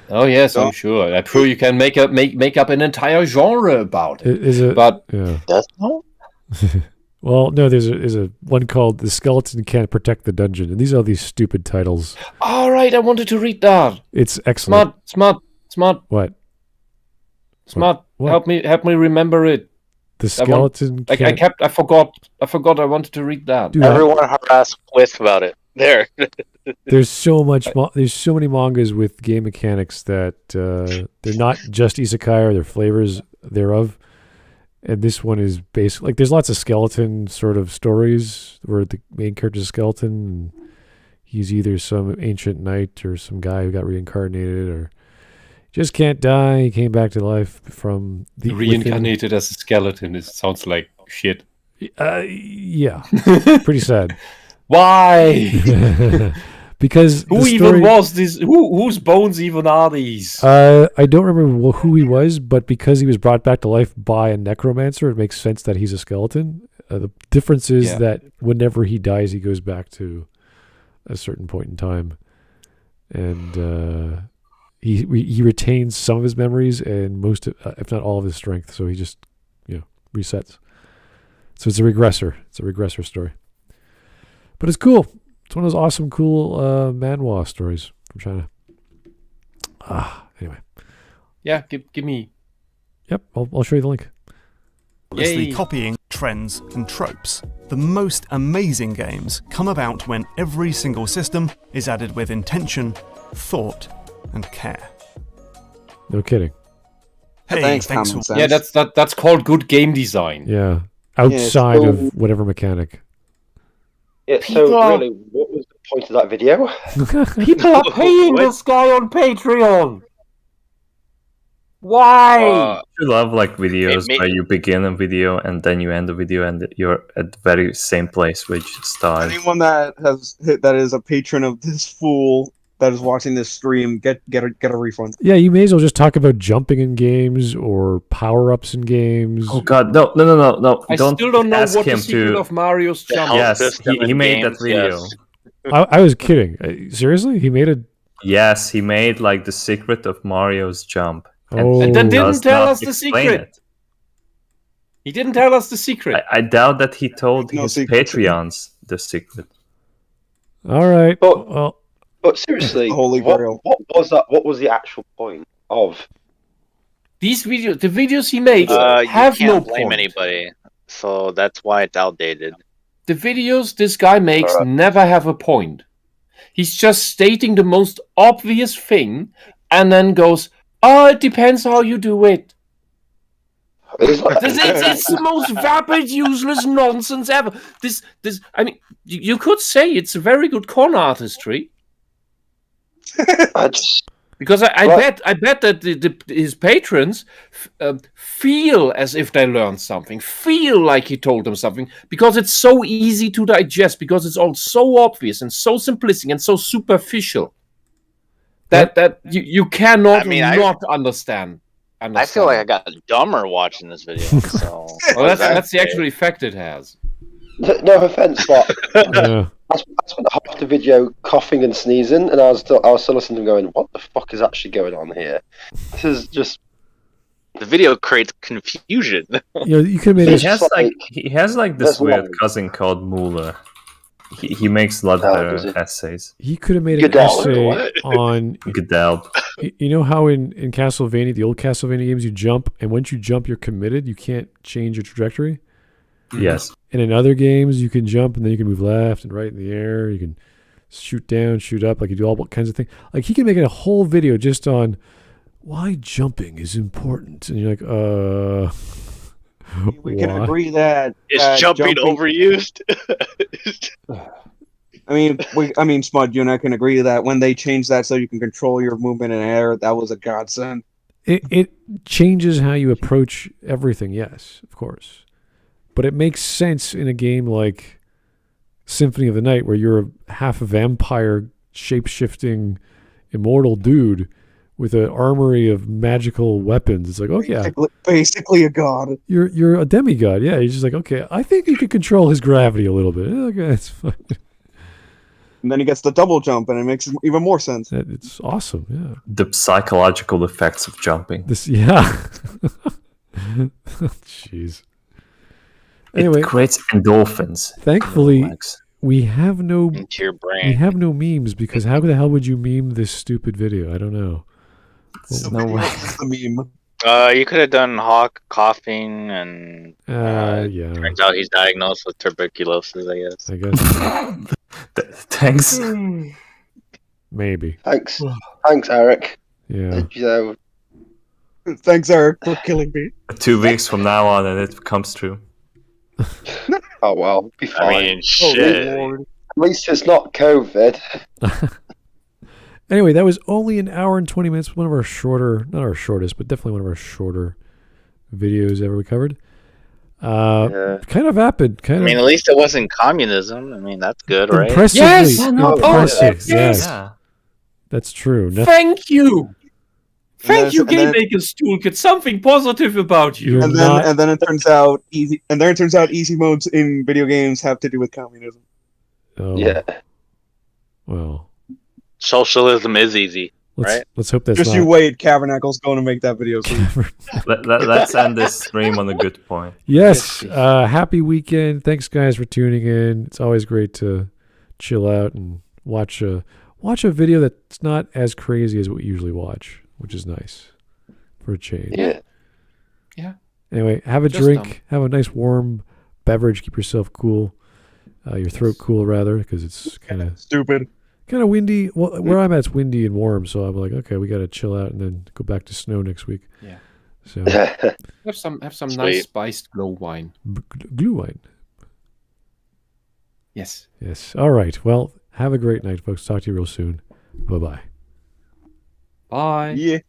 Oh yes, I'm sure. I'm sure you can make up an entire genre about it. Is it? But Yeah. Death Note? Well, no, there's a one called "The Skeleton Can't Protect the Dungeon," and these are these stupid titles. All right, I wanted to read that. It's excellent. Smart. What? Help me remember it. The skeleton. I forgot. I wanted to read that. Dude, Everyone harass Whisp about it. There. there's so much. There's so many mangas with game mechanics that they're not just isekai or they're flavors thereof. And this one is basically like there's lots of skeleton sort of stories where the main character's a skeleton. And he's either some ancient knight or some guy who got reincarnated or just can't die. He came back to life from the Reincarnated as a skeleton. It sounds like shit. Yeah, pretty sad. Why? Because who even was this? Whose bones even are these? I don't remember who he was, but because he was brought back to life by a necromancer, it makes sense that he's a skeleton. The difference is that whenever he dies, he goes back to a certain point in time, and he retains some of his memories and most, if not all, of his strength. So he just resets. So it's a regressor. It's a regressor story, but it's cool. It's one of those awesome, cool manhwa stories from China. Anyway. Yeah, give me. Yep, I'll show you the link. Obviously, copying trends and tropes. The most amazing games come about when every single system is added with intention, thought, and care. No kidding. Hey, Thanks, thanks Common for Sense. Yeah, that's called good game design. Yeah, outside so- of whatever mechanic. Yeah, People so are- really, what was the point of that video? People are paying this guy on Patreon. Why? You love like videos It where you begin a video and then you end the video and you're at the very same place which it started. Anyone that is a patron of this fool that is watching this stream, get a refund. Yeah, you may as well just talk about jumping in games or power-ups in games. Oh god, no! I don't still don't know ask what the him secret to. of Mario's jump. Yes, system he in made that games, video. yes. I was kidding. Seriously? He made a... Yes, he made like the secret of Mario's jump. Oh. And then he didn't does tell not us the explain secret. it. He didn't tell us the secret. I doubt that he told No his secret. Patreons the secret. All right. But- Well, But seriously, The Holy what Grail. was that? What was the actual point of? These videos, the videos he makes, You have can't no blame point. anybody, so that's why it's outdated. The videos this guy makes Alright. never have a point. He's just stating the most obvious thing and then goes, "Oh, it depends how you do it." It's like- It's the most vapid, useless nonsense ever. This. I mean, you could say it's a very good con artistry. I just, Because I Right. bet that his patrons feel as if they learned something, feel like he told them something, because it's so easy to digest, because it's all so obvious and so simplistic and so superficial that you cannot I mean, not understand. I feel like I got dumber watching this video. So Well, that's the actual effect it has. no offense, but yeah. I spent half the video coughing and sneezing, and I was still listening to him going, "What the fuck is actually going on here?" This is just. the video creates confusion. You could have made It's He it. has like- he has like this there's weird one- cousin called Mueller. He makes a lot does of he? essays. He could have made an Goodell. essay on. Goodell. You know how in Castlevania, the old Castlevania games, you jump, and once you jump, you're committed. You can't change your trajectory. Yes. And in other games, you can jump, and then you can move left and right in the air. You can shoot down, shoot up, like you do all kinds of things. Like he can make a whole video just on why jumping is important, and you're like, We can why? agree that Is jumping overused? I mean, Smud, you and I can agree that when they changed that so you can control your movement in air, that was a godsend. It changes how you approach everything. Yes, of course, but it makes sense in a game like Symphony of the Night, where you're half a vampire, shape-shifting, immortal dude with an armory of magical weapons. It's like, oh yeah, Basically a god. you're a demigod. Yeah, you're just like, okay, I think you could control his gravity a little bit. Okay, that's fine. And then he gets the double jump, and it makes even more sense. It's awesome. Yeah. The psychological effects of jumping. Yeah. Jeez. Anyway, it creates endorphins. thankfully, Max. we have no Into your we brain. have no memes because how the hell would you meme this stupid video? I don't know. There's The no video way. is the meme. You could have done Hawk coughing, and Yeah, turns out he's diagnosed with tuberculosis, I guess. I guess Thanks. maybe. Thanks, Eric. Yeah. You know, Thanks, Eric, for killing me. 2 weeks from now on, and it becomes true. oh well, be fine. I mean, shit. At least it's not COVID. Anyway, that was only an hour and 20 minutes. One of our shorter, not our shortest, but definitely one of our shorter videos ever we covered. Yeah. Kind of vapid. I mean, at least it wasn't communism. I mean, that's good, right? Impressively. Yes! Impressive. Oh, yes. Yeah. That's true. Thank you. Thank you, And then- Game Maker's Toolkit. Something positive about you. You're And not- then it turns out easy modes in video games have to do with communism. Oh, Yeah. well, Socialism is easy. Right? let's hope that's Just not. you wait, Cabernacle's going to make that video soon. Let's end this stream on a good point. Yes. Happy weekend. Thanks, guys, for tuning in. It's always great to chill out and watch a video that's not as crazy as what we usually watch, which is nice for a change. Yeah. Anyway, have a Just, drink. Have a nice warm beverage. Keep yourself cool. Your throat cool, rather, because it's kind of windy. Well, where I'm at, it's windy and warm, so I'm like, okay, we got to chill out and then go back to snow next week. Yeah. So Have some Sweet. nice spiced glow wine. glue wine. Yes. Yes. All right. Well, have a great night, folks. Talk to you real soon. Bye-bye. Bye. Yeah.